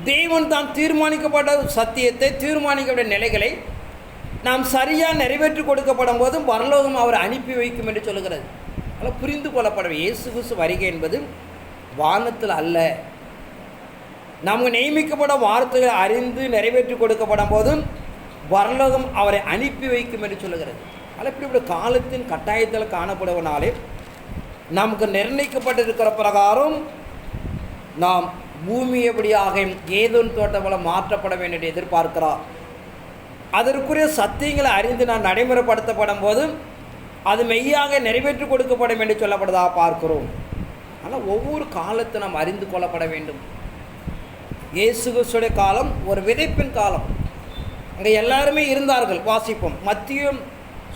Speaker 1: தேவன் தான் தீர்மானிக்கப்பட்ட சத்தியத்தை தீர்மானிக்கப்பட்ட நிலைகளை நாம் சரியாக நிறைவேற்றி கொடுக்கப்படும் போதும் பரலோகம் அவர் அனுப்பி வைக்கும் என்று சொல்கிறது. அதனால் புரிந்து கொள்ளப்படும் இயேசு கிறிஸ்து வருகை என்பது வானத்தில் அல்ல, நமக்கு நியமிக்கப்பட்ட வார்த்தைகளை அறிந்து நிறைவேற்றி கொடுக்கப்படும் போதும் பரலோகம் அவரை அனுப்பி வைக்கும் என்று சொல்லுகிறது. அதில் இப்படி காலத்தின் கட்டாயத்தில் காணப்படுவனாலே நமக்கு நிர்ணயிக்கப்பட்டிருக்கிற பிரகாரம் நாம் பூமி எப்படியாக ஏதோன் தோட்டம் போல மாற்றப்பட வேண்டும் என்று எதிர்பார்க்கிறார். அதற்குரிய சத்தியங்களை அறிந்து நான் நடைமுறைப்படுத்தப்படும் போது அது மெய்யாக நிறைவேற்றி கொடுக்கப்படும் என்று சொல்லப்படுவதாக பார்க்கிறோம். ஆனால் ஒவ்வொரு காலத்தை நாம் அறிந்து கொள்ளப்பட வேண்டும். இயேசு கிறிஸ்துடைய காலம் ஒரு விதைப்பின் காலம். அங்கே எல்லாருமே இருந்தார்கள். வாசிப்போம். மத்திய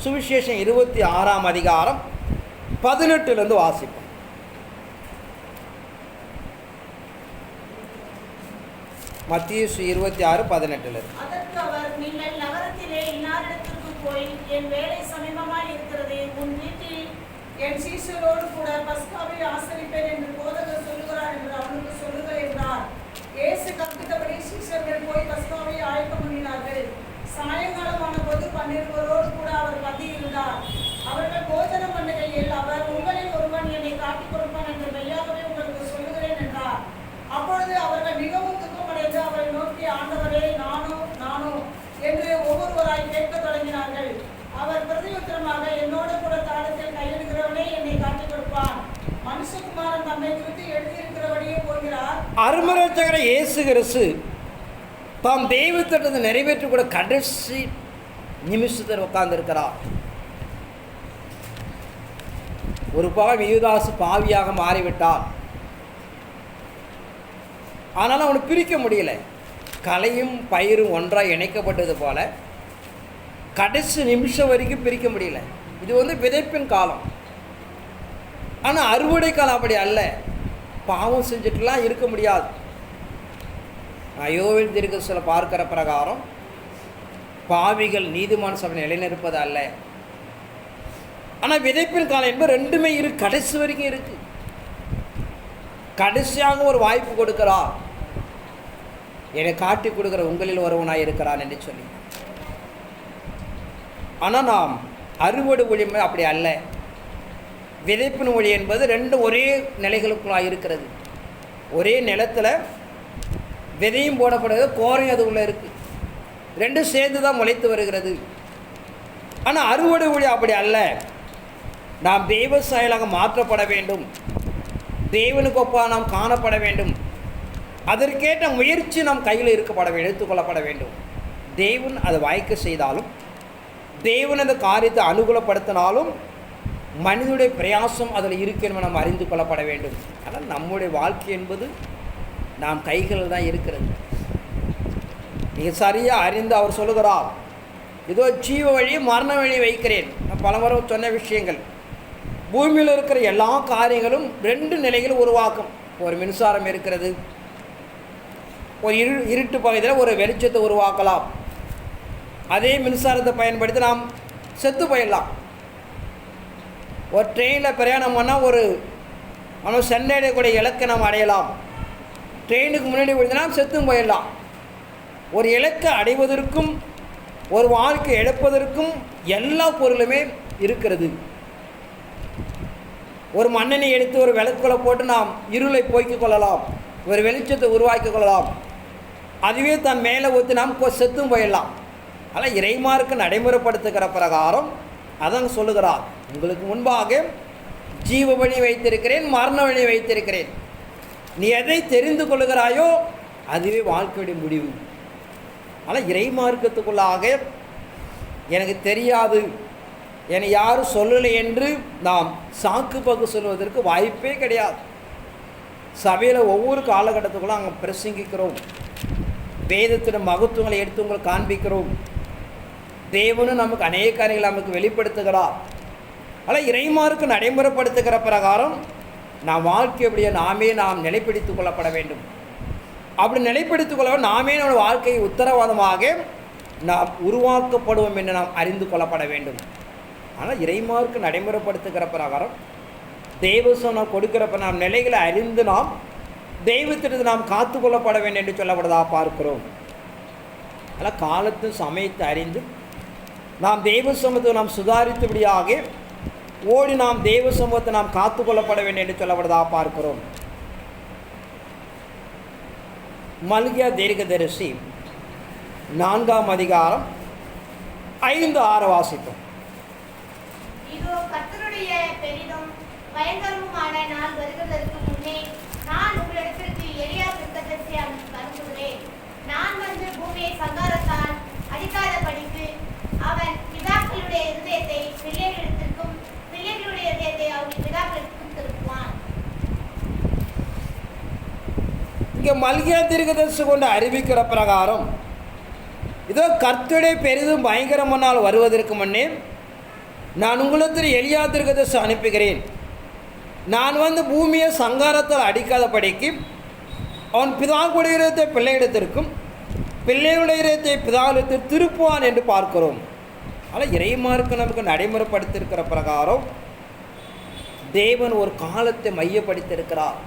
Speaker 1: சுவிசேஷம் 26ஆம் அதிகாரம் 18 வாசிப்போம். மத்திய 26:18.
Speaker 2: அதற்கு அவர், நீங்கள் நகரத்திலே இன்னாரிடத்திற்கு போய், என் வேலை சமீபமாய் இருக்கிறது, உன் வீட்டில் என் சீஷரோடு கூட பஸ்காவை ஆசரிப்பேன் என்று போதகர் சொல்லுகிறார் என்று அவனுக்கு சொல்லுங்கள் என்றார். இயேசு கற்பித்தபடி சீஷர்கள் போய் பஸ்காவை ஆயத்தம் பண்ணினார்கள். சாயங்காலமான போது 12 கூட அவர் பந்தியிருந்தார். அவர்கள் போஜனம் பண்ணுகையில் அவர், உங்களில் ஒருவன் என்னை காட்டிக் கொடுப்பான் என்று மெய்யாகவே உங்களுக்கு சொல்லுகிறேன் என்றார். அப்பொழுது அவர்கள் மிகவும் துக்கமடைந்து அவரை நோக்கி, ஆண்டவரே, நானோ என்று ஒவ்வொருவராய் கேட்க தொடங்கினார்கள். அவர் பிரதியுத்தரமாக, என்னோடு கூட தாளத்தில் கையிடுகிறவனே என்னை காட்டிக் கொடுப்பான். மனுஷகுமாரன் தம்மை குறித்து எழுதியிருக்கிறபடியே போகிறார்.
Speaker 1: அருமரட்சகர் இயேசு கிறிஸ்து தாம் தெய்வ திட்டத்தை நிறைவேற்றி கூட கடைசி நிமிஷத்தில் உட்கார்ந்திருக்கிறார். ஒரு பாவி யூதாசு பாவியாக மாறிவிட்டார். ஆனால் அவனை பிரிக்க முடியல. கலையும் பயிரும் ஒன்றாக இணைக்கப்பட்டது போல கடைசி நிமிஷம் வரைக்கும் பிரிக்க முடியல. இது விதைப்பின் காலம். ஆனால் அறுவடை காலம் அப்படி அல்ல. பாவம் செஞ்சுட்டுலாம் இருக்க முடியாது. யோவேல் தீர்க்கதரிசியில் பார்க்கிற பிரகாரம் பாவிகள் நீதிமான் சபை நிலைநிற்பது அல்ல. ஆனால் விதைப்பின் காலம் என்பது ரெண்டுமே கடைசி வரைக்கும் இருக்கு. கடைசியாக ஒரு வாய்ப்பு கொடுக்கிறார், என்னை காட்டி கொடுக்குற உங்களில் ஒருவனாக இருக்கிறான் என்று சொல்லி. ஆனால் நாம் அறுவடை ஒளிமை அப்படி அல்ல. விதைப்பின் ஒளி என்பது ரெண்டும் ஒரே நிலைகளுக்குள்ளாக இருக்கிறது. ஒரே நிலத்தில் விதையும் போடப்படுகிறது, கோரையும் அது உள்ளே இருக்குது. ரெண்டும் சேர்ந்து தான் முளைத்து வருகிறது. ஆனால் அறுவடை ஒளி அப்படி அல்ல. நாம் தெய்வ செயலாக மாற்றப்பட வேண்டும். தேவனுக்கு ஒப்பாக நாம் காணப்பட வேண்டும். அதற்கேற்ற முயற்சி நம் கையில் எடுத்துக்கொள்ளப்பட வேண்டும். தேவன் அதை வாய்க்க செய்தாலும், தேவன் அந்த காரியத்தை அனுகூலப்படுத்தினாலும் மனிதனுடைய பிரயாசம் அதில் இருக்கணும் நம்ம அறிந்து கொள்ளப்பட வேண்டும். ஆனால் நம்முடைய வாழ்க்கை என்பது நாம் கைகளில் தான் இருக்கிறது. மிக சரியாக அறிந்து அவர் சொல்லுகிறார், இதோ ஜீவ வழி மரண வழி வைக்கிறேன். நான் பலமுறை சொன்ன விஷயங்கள். பூமியில் இருக்கிற எல்லா காரியங்களும் 2 நிலைகள் உருவாக்கும். ஒரு மின்சாரம் இருக்கிறது, ஒரு இருட்டு பகுதியில் ஒரு வெளிச்சத்தை உருவாக்கலாம். அதே மின்சாரத்தை பயன்படுத்தி நாம் செத்து போயிடலாம். ஒரு ட்ரெயினில் பிரயாணம் பண்ணால் நம்ம சென்றடையக்கூடிய இலக்கை நாம் அடையலாம். ட்ரெயினுக்கு முன்னாடி விழுந்தினா செத்தும் போயிடலாம். ஒரு இலக்கை அடைவதற்கும் ஒரு வாழ்க்கை இழப்பதற்கும் எல்லா பொருளுமே இருக்கிறது. ஒரு மண்ணெண்ணெய் எடுத்து ஒரு விளக்குகளை போட்டு நாம் இருளை போய்க்கிக் கொள்ளலாம், ஒரு வெளிச்சத்தை உருவாக்கி கொள்ளலாம். அதுவே தன் மேலே ஊற்றி நாம் செத்தும் போயிடலாம். ஆனால் இறைமார்க்கு நடைமுறைப்படுத்துகிற பிரகாரம் அதான் சொல்லுகிறார், உங்களுக்கு முன்பாக ஜீவ வழி வைத்திருக்கிறேன், மரண வழி வைத்திருக்கிறேன். நீ எதை தெரிந்து கொள்ளுகிறாயோ அதுவே வாழ்க்கையுடைய முடிவு. ஆனால் இறைமார்க்கத்துக்குள்ளாக எனக்கு தெரியாது, என்னை யாரும் சொல்லலை என்று நாம் சாக்கு பங்கு சொல்வதற்கு வாய்ப்பே கிடையாது. சபையில் ஒவ்வொரு காலகட்டத்துக்குள்ள அங்கே பிரசங்கிக்கிறோம், வேதத்தின மகத்துவங்களை எடுத்து உங்களுக்கு காண்பிக்கிறோம். தேவனும் நமக்கு அநேக காரியங்களை நமக்கு வெளிப்படுத்துகிறார். ஆனால் இறைமார்க்கு நடைமுறைப்படுத்துகிற பிரகாரம் நாம் வாழ்க்கையுடைய நாம் நிலைப்படுத்திக் கொள்ளப்பட வேண்டும். அப்படி நிலைப்படுத்திக் கொள்ள நாமே நம்ம வாழ்க்கையை உத்தரவாதமாக நாம் உருவாக்கப்படுவோம் என்று நாம் அறிந்து கொள்ளப்பட வேண்டும். ஆனால் இறைமார்க்கு நடைமுறைப்படுத்துகிற பிரகாரம் தெய்வசனம் கொடுக்கிறப்ப நாம் நிலைகளை அறிந்து நாம் தெய்வத்திற்கு நாம் காத்து கொள்ளப்பட வேண்டும் என்று சொல்லப்படுவதாக பார்க்கிறோம். ஆனால் காலத்து சமயத்தை அறிந்து நாம் தெய்வ சமூகத்தை நாம் சுதாரித்தபடியாக ஓடி நாம் தெய்வ சமூகத்தை நாம் காத்து கொள்ளப்பட வேண்டும் என்று சொல்லப்படுவதாக பார்க்கிறோம். மல்கியா தீர்க்கதரிசி 4ஆம் அதிகாரம் 5-6 வாசிப்போம்.
Speaker 3: இதோ கர்த்தருடைய பெரிதும் பயங்கரமுமான நாள் வருகிறதற்கு முன்னே நான் உங்களிடத்திற்கு எலியா தீர்க்கதரிசியை அனுப்புகிறேன். நான் வந்து பூமியை சங்காரத்தால் அடிக்காதபடிக்கு அவன் பிதாக்களுடைய இருதயத்தை பிள்ளைகளிடத்திற்கும் பிள்ளைகளுடைய இருதயத்தை அவருடைய பிதாக்களுக்கும் திருப்புவான்.
Speaker 1: இங்கே மல்கியா தீர்க்கதரிசி கொண்டு அறிவிக்கிற பிரகாரம் இதோ கர்த்தருடைய பெரிதும் பயங்கரமான நாள் வருவதற்கு முன்னே நான் உங்களுக்கு எலியா தீர்க்கதரிசி அனுப்புகிறேன். நான் வந்து பூமியை சங்காரத்தால் அடிக்காதபடிக்கு அவன் பிதாவுடைய இதயத்தை பிள்ளையிடத்திற்கும் பிள்ளையுடைய இதயத்தை பிதாவிடத்தில் திருப்புவான் என்று பார்க்கிறோம். ஆனால் இறைமார்க்கு நமக்கு நடைமுறைப்படுத்தியிருக்கிற பிரகாரம் தேவன் ஒரு காலத்தை மையப்படுத்தியிருக்கிறார்.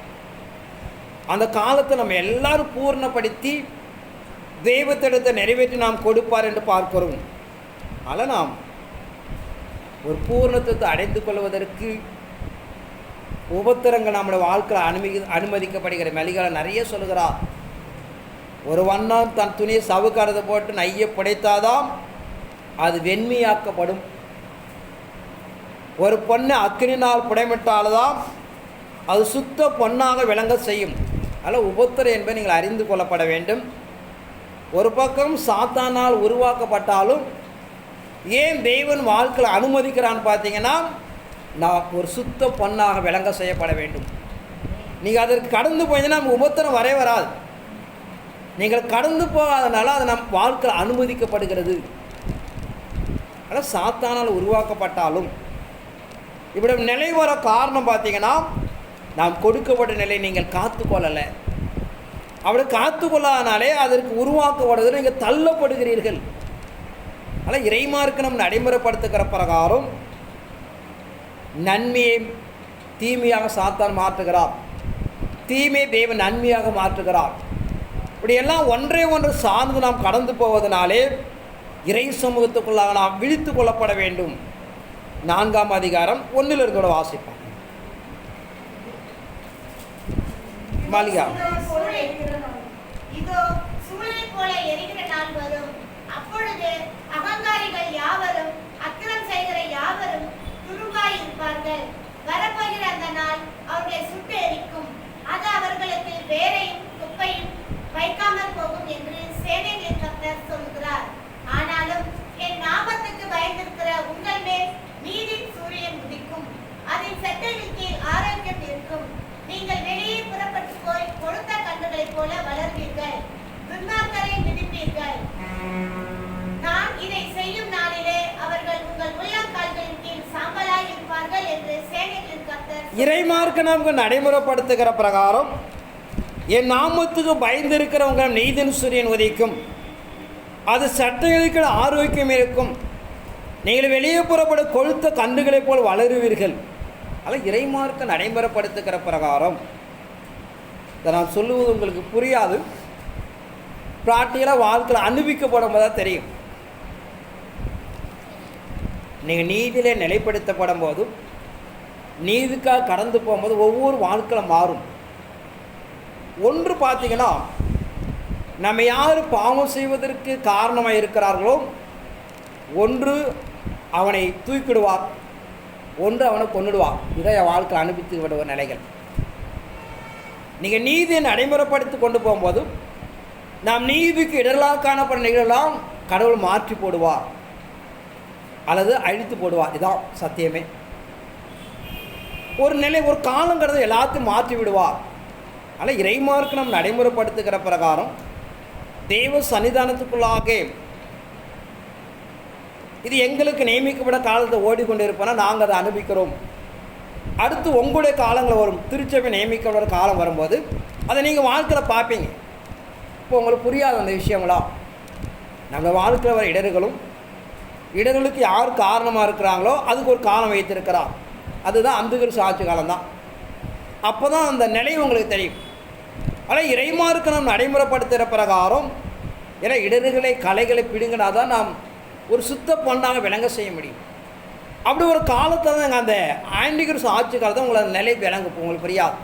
Speaker 1: அந்த காலத்தை நம்ம எல்லாரும் பூர்ணப்படுத்தி தெய்வத்திடத்தை நிறைவேற்றி நாம் கொடுப்பார் என்று பார்க்கிறோம். ஆனால் நாம் ஒரு பூர்ணத்தை அடைந்து கொள்வதற்கு உபத்திரங்கள் நம்முடைய வாழ்க்கையில் அனுமதிக்கப்படுகிற மெலிகளை நிறைய சொல்கிறார். ஒரு வண்ணம் தன் துணியை சவுக்கறதை போட்டு நைய புடைத்தாதான் அது வெண்மையாக்கப்படும். ஒரு பொண்ணை அக்கினினால் புடைமிட்டால்தான் அது சுத்த பொன்னாக விளங்க செய்யும். அதில் உபத்திரம் என்பதை நீங்கள் அறிந்து கொள்ளப்பட வேண்டும். ஒரு பக்கம் சாத்தானால் உருவாக்கப்பட்டாலும் ஏன் தேவன் வாழ்க்கையில் அனுமதிக்கிறான்னு பார்த்தீங்கன்னா, நான் ஒரு சுத்த பொன்னாக விளங்க செய்யப்பட வேண்டும். நீங்கள் அதற்கு கடந்து போயிங்கன்னா நம்ம உபத்திரம் வராது. நீங்கள் கடந்து போகாதனால அது நம் வாழ்க்கையில் அனுமதிக்கப்படுகிறது. ஆனால் சாத்தானால் உருவாக்கப்பட்டாலும் இப்படி நிலை வர காரணம் பார்த்தீங்கன்னா, நாம் கொடுக்கப்பட்ட நிலை நீங்கள் காத்துக்கொள்ளலை. அப்படி காத்துக்கொள்ளாதனாலே அதற்கு உருவாக்கப்படுவது நீங்கள் தள்ளப்படுகிறீர்கள். ஆனால் இறைமார்க்கு நம் நடைமுறைப்படுத்துகிற பிரகாரம் நன்மையை தீமையாக சாத்தான் மாற்றுகிறார், தீமை தேவன் நன்மையாக மாற்றுகிறார். இப்படியெல்லாம் ஒன்றை ஒன்று சார்ந்து நாம் கடந்து போவதனாலே இறை சமூகத்துக்குள்ளாக நாம் விழித்து கொள்ளப்பட வேண்டும். 4ஆம் அதிகாரம் 1 வாசிப்போம். மாலிகா,
Speaker 3: இதோ சூளை போல எரிகிற நாள் வரும். அப்பொழுது அகங்காரிகள் யாவரும் அக்கிரம் செய்கிற யாவரும் துரும்பாய் இருப்பார்கள். வரப்போகிற அந்த நாள் அவர்களை சுட்டு எரிக்கும். அது அவர்களுக்கு வேரையும் குப்பையும்
Speaker 1: இறைமார்க்க நமக்கு நடைமுறைப்படுத்துகிற பிரகாரம் என் நாமத்துக்கு பயந்திருக்கிறவங்க நீதின் சூரியன் உதிக்கும், அது சட்டங்களுக்கு ஆரோக்கியம் இருக்கும், நீங்கள் வெளியே புறப்பட கொழுத்த கன்றுகளைப் போல் வளருவீர்கள். அதில் இறைமார்க்க நடைமுறைப்படுத்துகிற பிரகாரம் இதை நான் சொல்லுவது உங்களுக்கு புரியாது, ப்ராக்டிக்கலாக வாழ்க்கையில் அனுபவிக்கப்படும் போது தான் தெரியும். நீங்கள் நீதியிலே நிலைப்படுத்தப்படும் போதும் நீதிக்காக கடந்து போகும்போது ஒவ்வொரு வாழ்க்கையில் மாறும். ஒன்று பார்த்தீங்கன்னா, நம்ம யார் பாவம் செய்வதற்கு காரணமாக இருக்கிறார்களோ ஒன்று அவனை தூக்கிடுவார், ஒன்று அவனை கொன்னுடுவார். இதை என் வாழ்க்கையில் அனுபவித்து விடுவ நிலைகள். நீங்கள் நீதியை நடைமுறைப்படுத்தி கொண்டு போகும்போது நாம் நீதிக்கு இடர்களாக காணப்படும் நிகழலாம் கடவுள் மாற்றி போடுவார் அல்லது அழித்து போடுவார். இதான் சத்தியமே. ஒரு நிலை, ஒரு காலங்கிறது எல்லாத்தையும் மாற்றி விடுவார். ஆனால் இறைமார்க்கு நம்ம நடைமுறைப்படுத்துகிற பிரகாரம் தெய்வ சன்னிதானத்துக்குள்ளாக இது எங்களுக்கு நியமிக்கப்பட்ட காலத்தை ஓடிக்கொண்டு இருப்போம்னா நாங்கள் அதை அனுபவிக்கிறோம். அடுத்து உங்களுடைய காலங்கள் வரும், திருச்சபை நியமிக்கப்பட்ட காலம் வரும்போது அதை நீங்கள் வாழ்க்கையில் பார்ப்பீங்க. இப்போ உங்களுக்கு புரியாத அந்த விஷயங்களாம் நம்ம வாழ்க்கையில் வர இடர்களும் இடர்களுக்கு யார் காரணமாக இருக்கிறாங்களோ அதுக்கு ஒரு காலம் வைத்திருக்கிறார். அதுதான் அந்துகிறிஸ்து ஆட்சி காலம்தான். அப்போ தான் அந்த நிலை உங்களுக்கு தெரியும். ஆனால் இறைமார்க்கு நாம் நடைமுறைப்படுத்துகிற பிரகாரம் ஏன்னா இடர்களை கலைகளை பிடுங்கினா தான் நாம் ஒரு சுத்த பொண்ணாக விளங்க செய்ய முடியும். அப்படி ஒரு காலத்தில் தான் அந்த ஆண்டிகிறிஸ்து ஆட்சி காலத்தை உங்களை அந்த நிலை விளங்க உங்களுக்கு புரியாது.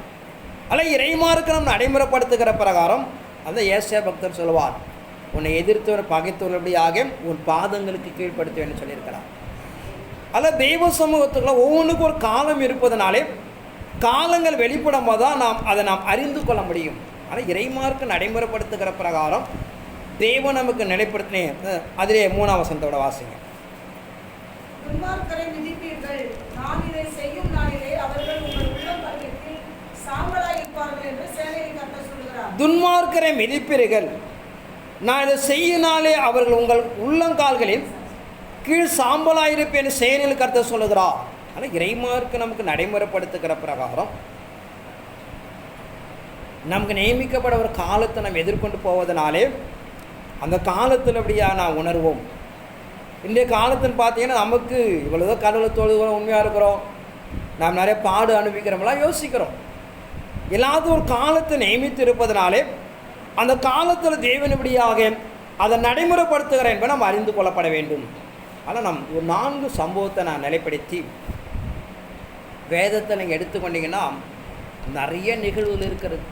Speaker 1: ஆனால் இறைமார்க்கு நாம் நடைமுறைப்படுத்துகிற பிரகாரம் அந்த ஏசாயா பக்தர் சொல்லுவார், உன்னை எதிர்த்தவர் பகைத்தவர்களுடையாக உன் பாதங்களுக்கு கீழ்ப்படுத்துவேன்னு சொல்லியிருக்கிறார். அதில் தெய்வ சமூகத்துக்குள்ள ஒவ்வொன்றுக்கும் ஒரு காலம் இருப்பதனாலே காலங்கள் வெளிப்படும் போது தான் நாம் அறிந்து கொள்ள முடியும். ஆனால் இறைமார்க்கு நடைமுறைப்படுத்துகிற பிரகாரம் தெய்வம் நமக்கு நிலைப்படுத்தினேன். அதிலே 3ஆம் வசனத்தோட வாசிங்க.
Speaker 2: துன்மார்க்கரை மிதிப்பீர்கள், நான் இதை செய்யும் நாளிலே அவர்கள் உங்கள் உள்ளம் பருவத்தில் சாம்பலாய் இருப்பார்கள் என்று சேனையின் கர்த்தர் சொல்கிறார்.
Speaker 1: துன்மார்க்கரை மிதிப்பீர்கள், நான் இதை செய்யினாலே அவர்கள் உங்கள் உள்ளங்கால்களில் கீழ் சாம்பலாயிருப்பேன் சேனையில் கர்த்தர் சொல்லுகிறார். ஆனால் இறைமார்க்கு நமக்கு நடைமுறைப்படுத்துகிற பிரகாரம் நமக்கு நியமிக்கப்பட ஒரு காலத்தை நம்ம எதிர்கொண்டு போவதனாலே அந்த காலத்தில் அப்படியா நான் உணர்வோம். இன்றைய காலத்தில் பார்த்தீங்கன்னா நமக்கு இவ்வளோதோ கடவுளை தொழுகிறோம், உண்மையாக இருக்கிறோம், நாம் நிறைய பாடு அனுபவிக்கிறோம்லாம் யோசிக்கிறோம். எல்லாத்தும் ஒரு காலத்தை நியமித்து இருப்பதனாலே அந்த காலத்தில் தேவன் இப்படியாக அதை நடைமுறைப்படுத்துகிறேன் என்பதை நம்ம அறிந்து கொள்ளப்பட வேண்டும். ஆனால் ஒரு 4 சம்பவத்தை நான் நிலைப்படுத்தி வேதத்தை நீங்கள் எடுத்துக்கொண்டீங்கன்னா நிறைய நிகழ்வுகள் இருக்கிறது.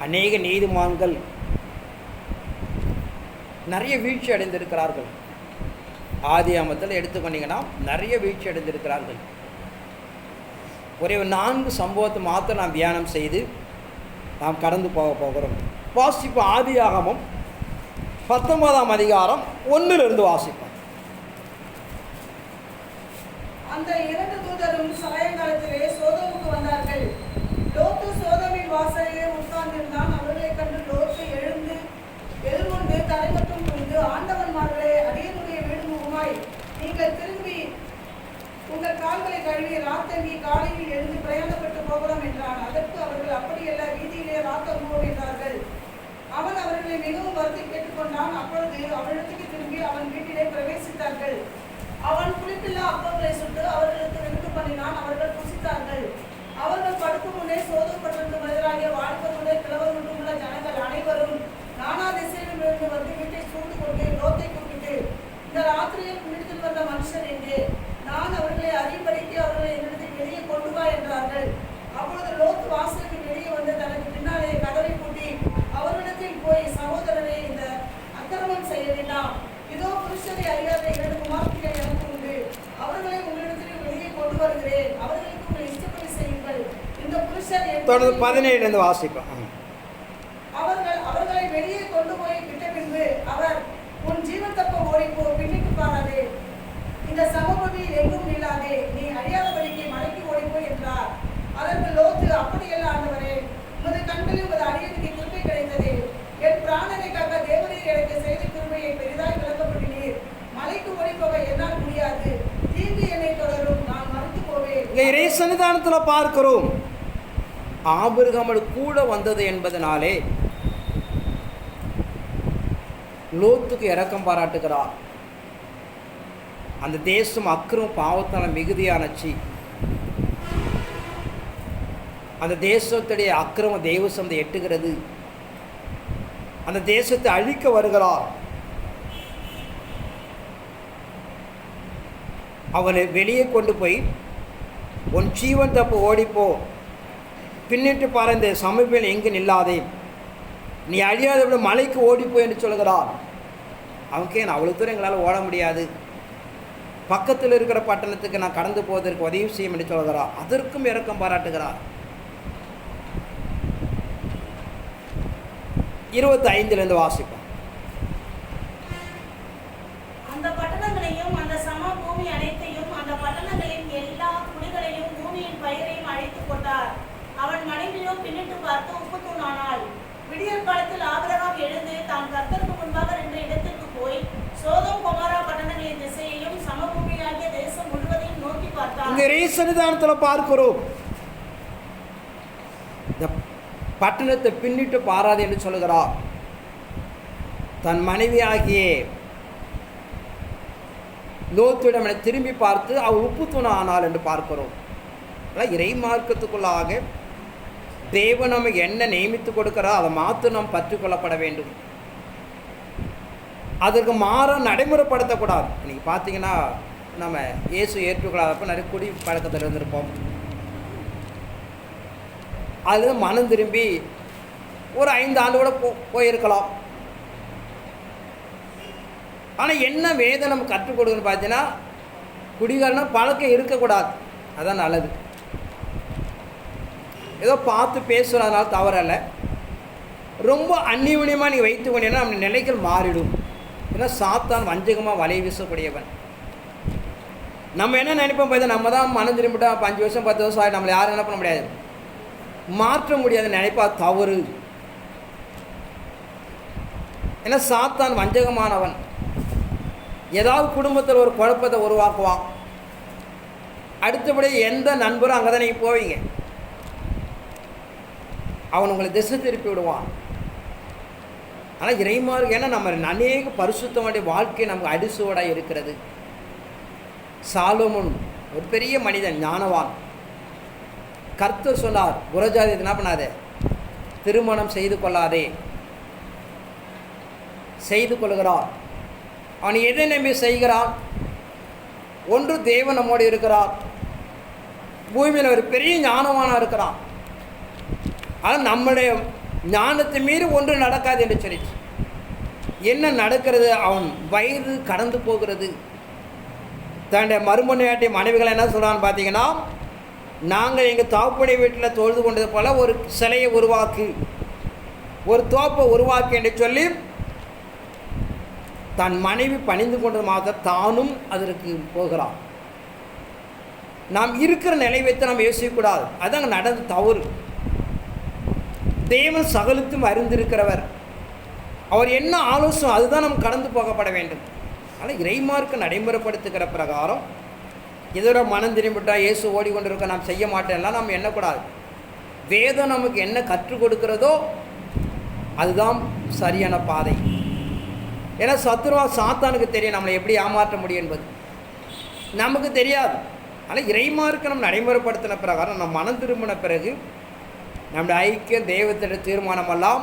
Speaker 1: அநேக நீதிமான்கள் நிறைய வீழ்ச்சி அடைந்திருக்கிறார்கள். ஆதியாகமத்தில் எடுத்துக்கொண்டீங்கன்னா நிறைய வீழ்ச்சி அடைந்திருக்கிறார்கள். ஒரே 4 சம்பவத்தை மாத்திரம் நாம் தியானம் செய்து நாம் கடந்து போகிறோம். வாசிப்போம். ஆதியாகமம் 19ஆம் அதிகாரம் 1 வாசிப்போம்.
Speaker 2: அந்த 2 தூதரும் சாயங்காலத்திலே சோதோமுக்கு வந்தார்கள். லோத்து சோதோமின் வாசலிலே உட்கார்ந்திருந்தான். அவர்களைக் கண்டு லோத்து எழுந்து தலைமட்டும் குனிந்து, ஆண்டவன்மார்களே, அடியனுடைய வீடு முகமாய் நீங்கள் திரும்பி உங்கள் கால்களை கழுவி ராத்தங்கி காலையில் எழுந்து பிரயாணப்பட்டு போகலாம் என்றான். அதற்கு அவர்கள், அப்படியல்ல, வீதியிலே ராத்தங்குவோம் என்றார்கள். அவன் அவர்களை மிகவும் வருத்தி கேட்டுக்கொண்டான். அப்பொழுது அவனிடத்துக்கு திரும்பி அவன் வீட்டிலே பிரவேசித்தார்கள். அவன் புளிப்பில்லா அப்பங்களை சுட்டு அவர்களுக்கு விருந்து பண்ணினான். அவர்கள் புசித்தார்கள். அவர்கள் படுக்கும் முன்னே சோதப்பட்டிருந்த மனிதராகிய வாலிபர்களுடைய கிழவர் உள்ள ஜனங்கள் அனைவரும் நானா திசையிலிருந்து வந்து வீட்டை சூழ்ந்து கொண்டு லோத்தை கூப்பிட்டு, இந்த ராத்திரியில் உன்னிடத்தில் வந்த மனுஷன் எங்கே? நான் அவர்களை அறிவுபடுத்தி அவர்களை என்னிடத்தில் வெளியே கொண்டு வா என்றார்கள். அப்பொழுது லோத்து வாசலுக்கு வெளியே வந்து தனக்கு பின்னாலே கதவை பூட்டி அவர்களிடத்தில் போய், சகோதரரை, இந்த அக்கிரமம் செய்ய வேண்டாம். இதோ புருஷரை அறியாத 2 குமார்த்திகள் எனக்கு உண்டு. அவர்களை உங்களிடத்தில் வெளியே கொண்டு வருகிறேன். அவர்களுக்கு உங்களை இஷ்டப்படி செய்யுங்கள். இந்த புருஷர்
Speaker 1: 17 வாசிப்போம்.
Speaker 2: அவர்களை வெளியே கொண்டு போய் விட்ட பின்பு அவர், உன் ஜீவன் தப்ப ஓடிப்போ, பின்னுக்கு பாராதே, இந்த சமபூமியில் எங்கும் நில்லாதே, நீ அறியாதபடிக்கு மலைக்கு ஓடிப்போ என்றார். அதற்கு லோத்து, அப்படியல்ல ஆண்டவரே, உமது கண்களில் உமது அடியனுக்கு கிருபை கிடைத்தது. என் பிராணனை காக்க தேவரீர் எனக்கு செய்த கிருபையை பெரிதாய் விளக்கப்பட்டினீர். மலைக்கு ஓடிப்போக என்னால் முடியாது. தீங்கு என்னை தொடரும், நான் மறுத்து போவேன்.
Speaker 1: இறை சன்னிதானத்தில் பார்க்கிறோம், ஆபிரகாமோடு கூட வந்தது என்பதனாலே லோத்துக்கு இரக்கம் பாராட்டுகிறார். அந்த தேசம் அக்கிரம பாவத்தால் மிகுதியானச்சு. அந்த தேசத்துடைய அக்கிரம தெய்வ சந்தை எட்டுகிறது. அந்த தேசத்தை அழிக்க வருகிறார். அவனை வெளியே கொண்டு போய், உன் ஜீவன் தப்பு ஓடிப்போ, பின்னிட்டு பாரு, இந்த சமீபம் எங்கு நில்லாதே, நீ அழியாத விட மலைக்கு ஓடிப்போ என்று சொல்கிறார். அவனுக்கே நான் அவ்வளோ தூரம் எங்களால் ஓட முடியாது, பக்கத்தில் இருக்கிற பட்டணத்துக்கு நான் கடந்து போவதற்கு உதவி செய்யும் என்று சொல்கிறார். அதற்கும் இரக்கம் பாராட்டுகிறார். 25 வாசிப்போம்.
Speaker 2: அந்த பட்டணங்களையும் அந்த சம பூமி அனைத்தையும் அந்த பட்டணங்களின் எல்லா குடிகளையும் பூமியின் பயிரையும் அழைத்துக் கொண்டார். அவன் மனைவியோ பின்னிட்டு பார்த்து உப்பு தூணானாள். விடியற் காலத்தில் ஆபிரகாம் எழுந்து தான் கர்த்தருக்கு முன்பாக நின்ற இடத்திற்கு போய் சோதோம் கொமோரா பட்டணங்களின் திசையையும் சமபூமியாகிய தேசம் முழுவதையும் நோக்கி பார்த்தான்.
Speaker 1: இங்கே இறை சன்னிதானத்தில் பார்க்கிறோம், இந்த பட்டணத்தை பின்னிட்டு பாராது என்று சொல்லுகிறார். தன் மனைவியாகிய லோத்துவிடம் திரும்பி பார்த்து அவள் உப்பு தூண ஆனாள் என்று பார்க்கிறோம். இறை மார்க்கத்துக்குள்ளாக தேவன் நமக்கு என்ன நியமித்து கொடுக்கிறார் அதை மாற்று நாம் பற்றிக்கொள்ளப்பட வேண்டும். அதற்கு மாற நடைமுறைப்படுத்தக்கூடாது. இன்னைக்கு பார்த்தீங்கன்னா நம்ம இயேசு ஏற்றுக்கொள்ளாதப்போ நிறைய குடி பழக்கத்தில் இருந்திருப்போம். அது மனம் திரும்பி ஒரு 5 ஆண்டு கூட போயிருக்கலாம். ஆனால் என்ன வேதம் நம்ம கற்றுக் கொடுக்குன்னு பார்த்தீங்கன்னா, குடிகாரனா பழக்கம் இருக்கக்கூடாது, அதான் நல்லது. ஏதோ பார்த்து பேசுகிறதுனால தவறல்ல. ரொம்ப அந்நியுனியமாக நீ வைத்து கொண்டீங்கன்னா நம்ம நிலைகள் மாறிடும். ஏன்னா சாத்தான் வஞ்சகமாக வலை வீசக்கூடியவன். நம்ம என்ன நினைப்போம் பார்த்தா, நம்ம தான் மனம் திரும்பிட்டா 5 வருஷம் 10 வருஷம் ஆகிடும், நம்மளை யாரும் என்ன பண்ண முடியாது, மாற்ற முடியாது நினைப்பா தவறு. ஏன்னா சாத்தான் வஞ்சகமானவன். ஏதாவது குடும்பத்தில் ஒரு குழப்பத்தை உருவாக்குவான். அடுத்தபடி எந்த நண்பரும் அங்கே தான் நீங்கள் போவீங்க, அவன் உங்களை திசை திருப்பி விடுவான். ஆனால் இறைமார்க்கு ஏன்னா நம்ம அநேக பரிசுத்தமான வாழ்க்கை நமக்கு அடிசுவடாக இருக்கிறது. சாலோமோன் ஒரு பெரிய மனிதன், ஞானவான். கர்த்தர் சொன்னார், புறஜாதி என்ன பண்ணாதே, திருமணம் செய்து கொள்ளாதே. செய்து கொள்கிறார். அவன் எதை நம்பி செய்கிறான்? ஒன்று தேவன் நம்மோடு இருக்கிறார், பூமியில் ஒரு பெரிய ஞானவானாக இருக்கிறான். ஆனால் நம்முடைய ஞானத்தை மீறி ஒன்று நடக்காது என்று சொல்லிச்சு. என்ன நடக்கிறது? அவன் வயது கடந்து போகிறது. தன்னுடைய மறுமனையாட்டிய மனைவிகளை என்ன சொல்கிறான்னு பார்த்தீங்கன்னா, நாங்கள் எங்கள் தாப்புடைய வீட்டில் தொழுது கொண்டது போல் ஒரு சிலையை உருவாக்கி, ஒரு தோப்பை உருவாக்கி என்று சொல்லி தன் மனைவி பணிந்து கொண்டது மாத்திரம் தானும் அதற்கு போகிறான். நாம் இருக்கிற நிலை வைத்து நாம் யோசிக்கக்கூடாது. அதாங்க நடந்து தவறு. தேவன் சகலத்தும் அறிந்திருக்கிறவர். அவர் என்ன ஆலோசனை அதுதான் நம்ம கடந்து போகப்பட வேண்டும். ஆனால் இறைமார்க்கு நடைமுறைப்படுத்துகிற பிரகாரம் இதோட மனம் திரும்பிட்டால் இயேசு ஓடிக்கொண்டிருக்க நாம் செய்ய மாட்டேன்லாம் நம்ம எண்ணக்கூடாது. வேதம் நமக்கு என்ன கற்றுக் கொடுக்கிறதோ அதுதான் சரியான பாதை. ஏன்னா சத்துருவா சாத்தானுக்கு தெரியும் நம்மளை எப்படி ஏமாற்ற முடியும் என்பது நமக்கு தெரியாது. ஆனால் இறைமார்க்கு நம்ம நடைமுறைப்படுத்தின பிரகாரம் நம்ம மனம் திரும்பின பிறகு நம்முடைய ஐக்கிய தெய்வத்திட தீர்மானமெல்லாம்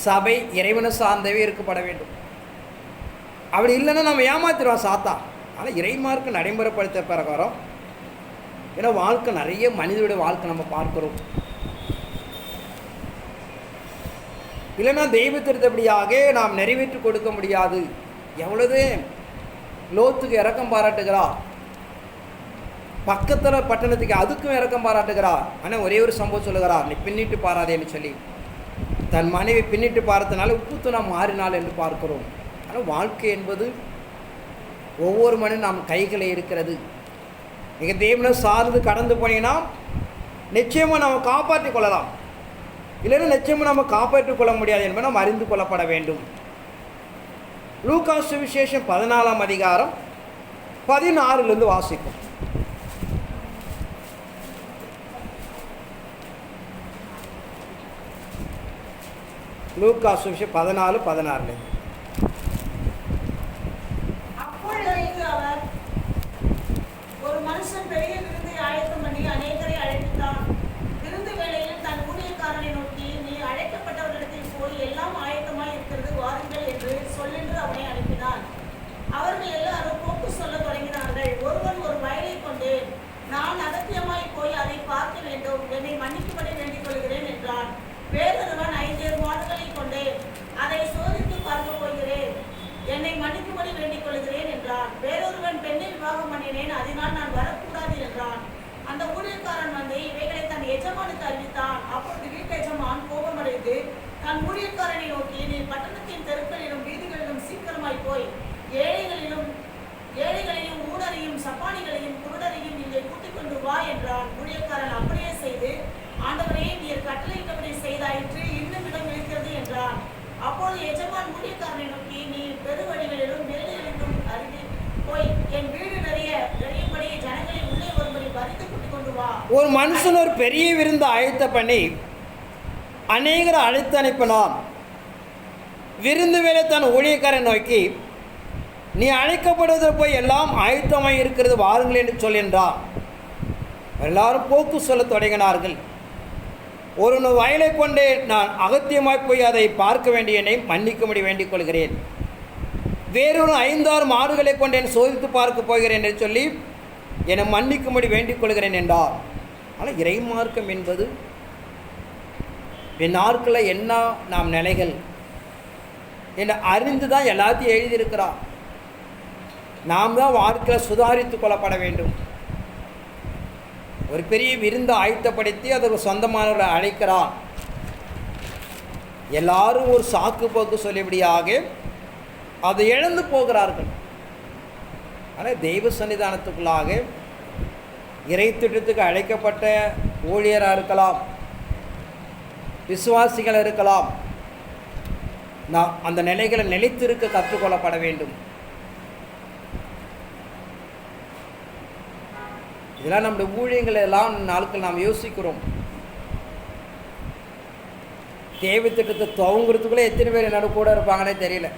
Speaker 1: சபை இறைவனை சார்ந்தவே இருக்கப்பட வேண்டும். அப்படி இல்லைன்னா நம்ம ஏமாத்திடுவோம் சாத்தான். ஆனால் இறைமார்க்கு நடைமுறைப்படுத்த பிரகாரம் ஏன்னா வாழ்க்கை நிறைய மனிதனுடைய வாழ்க்கை நம்ம பார்க்கிறோம். இல்லைன்னா தெய்வத்திருத்தபடியாக நாம் நிறைவேற்றி கொடுக்க முடியாது. எவ்வளவு லோத்துக்கு இரக்கம் பாராட்டுகிறார், பக்கத்தில் பட்டணத்துக்கு அதுக்கும் இரக்கம் பாராட்டுகிறார். ஆனால் ஒரே ஒரு சம்பவம் சொல்லுகிறார், நீ பின்னிட்டு பாராதேன்னு சொல்லி. தன் மனைவி பின்னிட்டு பார்த்தனால உப்புத்துணா மாறினாள் என்று பார்க்கிறோம். ஆனால் வாழ்க்கை என்பது ஒவ்வொரு மனிதனும் நாம் கைகளை இருக்கிறது. நீங்கள் தேவனை சார்ந்து கடந்து போனீங்கன்னா நிச்சயமாக நம்ம காப்பாற்றிக் கொள்ளலாம். இல்லைன்னா நிச்சயமாக நம்ம காப்பாற்றிக் கொள்ள முடியாது என்பதை நாம் அறிந்து கொள்ளப்பட வேண்டும். லூக்கா சுவிசேஷம் 14 அதிகாரம் 16 வாசிக்கும். லூக்கா சுவிசேஷம் 14:16.
Speaker 2: அப்பொழுது அவர், ஒரு மனுஷன் பெரிய விருந்தை ஆயத்தம் பண்ணி அநேகரை அழைத்தான். விருந்து வேளையில் தன் ஊழியக்காரனை நோக்கி, நீ அழைக்கப்பட்டவர்களிடத்தில் போய் எல்லாம் ஆயத்தமாய் இருக்கிறது, வாருங்கள் என்று சொல்லென்று அவனை அனுப்பினான். அவர்கள் எல்லாரும் போக்கு சொல்ல தொடங்கினார்கள். ஒருவன் ஒரு வயலை கொண்டு, நான் அகத்தியமாய் போய் அதை பார்க்க வேண்டும், என்னை மன்னிக்கும்படி வேண்டிக் கொள்கிறேன் என்றான். வேறொருவன் 5 மாடுகளை கொண்டு, அதை சோதித்து பார்க்க போகிறேன், என்னை மன்னிக்கும்படி வேண்டிக் கொள்கிறேன் என்றான். வேறொருவன், பெண்ணை விவாகம் பண்ணினேன், அதனால் நான் வரக்கூடாது என்றான். அந்த ஊழியக்காரன் வந்து இவைகளை தன் எஜமானுக்கு அறிவித்தான். அப்பொழுது வீட்டு எஜமான் கோபமடைந்து தன் ஊழியக்காரனை நோக்கி, நீ பட்டணத்தின் தெருக்களிலும் வீதிகளிலும் சீக்கிரமாய் போய் ஏழைகளையும் ஊனரையும் சப்பானிகளையும் குருடரையும் இங்கே கூட்டிக் கொண்டு வா என்றான். ஊழியக்காரன் அப்படியே செய்து, ஆண்டவரே, நீர் கட்டளையிட்டபடி செய்தாயிற்று, இன்னும் இடம் இருக்கிறது என்றான். அப்போது எஜமான் ஊழியக்காரனை நோக்கி, நீ பெருவழிகளிலும் மேடைகளிலும் அருகே போய் என் வீடு நிறையபடி ஜனங்களை உள்ளே வரும்படி வரித்து கூட்டிக் கொண்டு வா.
Speaker 1: ஒரு மனுஷன் ஒரு பெரிய விருந்து ஆயத்த பண்ணி அநேகரை அழைத்து அனுப்பினான். விருந்து வேலை தன் ஊழியக்காரன் நோக்கி, நீ அழைக்கப்படுவதில் போய் எல்லாம் ஆயத்தமாய் இருக்கிறது, வாருங்கள் என்று சொல்கின்றார். எல்லாரும் போக்கு சொல்ல தொடங்கினார்கள். ஒரு வயலை கொண்டே, நான் அகத்தியமாய் போய் அதை பார்க்க வேண்டிய என்னை மன்னிக்கும்படி வேண்டிக் கொள்கிறேன். வேறொரு 5-6 மாடுகளை கொண்டு என்னை சோதித்து பார்க்க போகிறேன் என்று சொல்லி என்னை மன்னிக்கும்படி வேண்டிக் கொள்கிறேன் என்றார். ஆனால் இறைமார்க்கம் என்பது என் நாட்களில் என்ன நாம் நிலைகள் என்று அறிந்து தான் எல்லாத்தையும் எழுதியிருக்கிறார். நாம் தான் வாழ்க்கையில் சுதாரித்து கொள்ளப்பட வேண்டும். ஒரு பெரிய விருந்து ஆயத்தப்படுத்தி அதற்கு சொந்தமானவர்களை அழைக்கிறான். எல்லாரும் ஒரு சாக்கு போக்கு சொல்லிபடியாக அதை இழந்து போகிறார்கள். ஆனால் தெய்வ சன்னிதானத்துக்குள்ளாக இறை திட்டத்துக்கு அழைக்கப்பட்ட ஊழியராக இருக்கலாம், விசுவாசிகள் இருக்கலாம், நான் அந்த நிலைகளை நிலைத்திருக்க கற்றுக்கொள்ளப்பட வேண்டும். இதெல்லாம் நம்முடைய ஊழியங்கள் எல்லாம் நாட்கள் நாம் யோசிக்கிறோம். தேவை திட்டத்தை துவங்குறதுக்குள்ளே எத்தனை பேர் என்னோட கூட இருப்பாங்கன்னே தெரியல.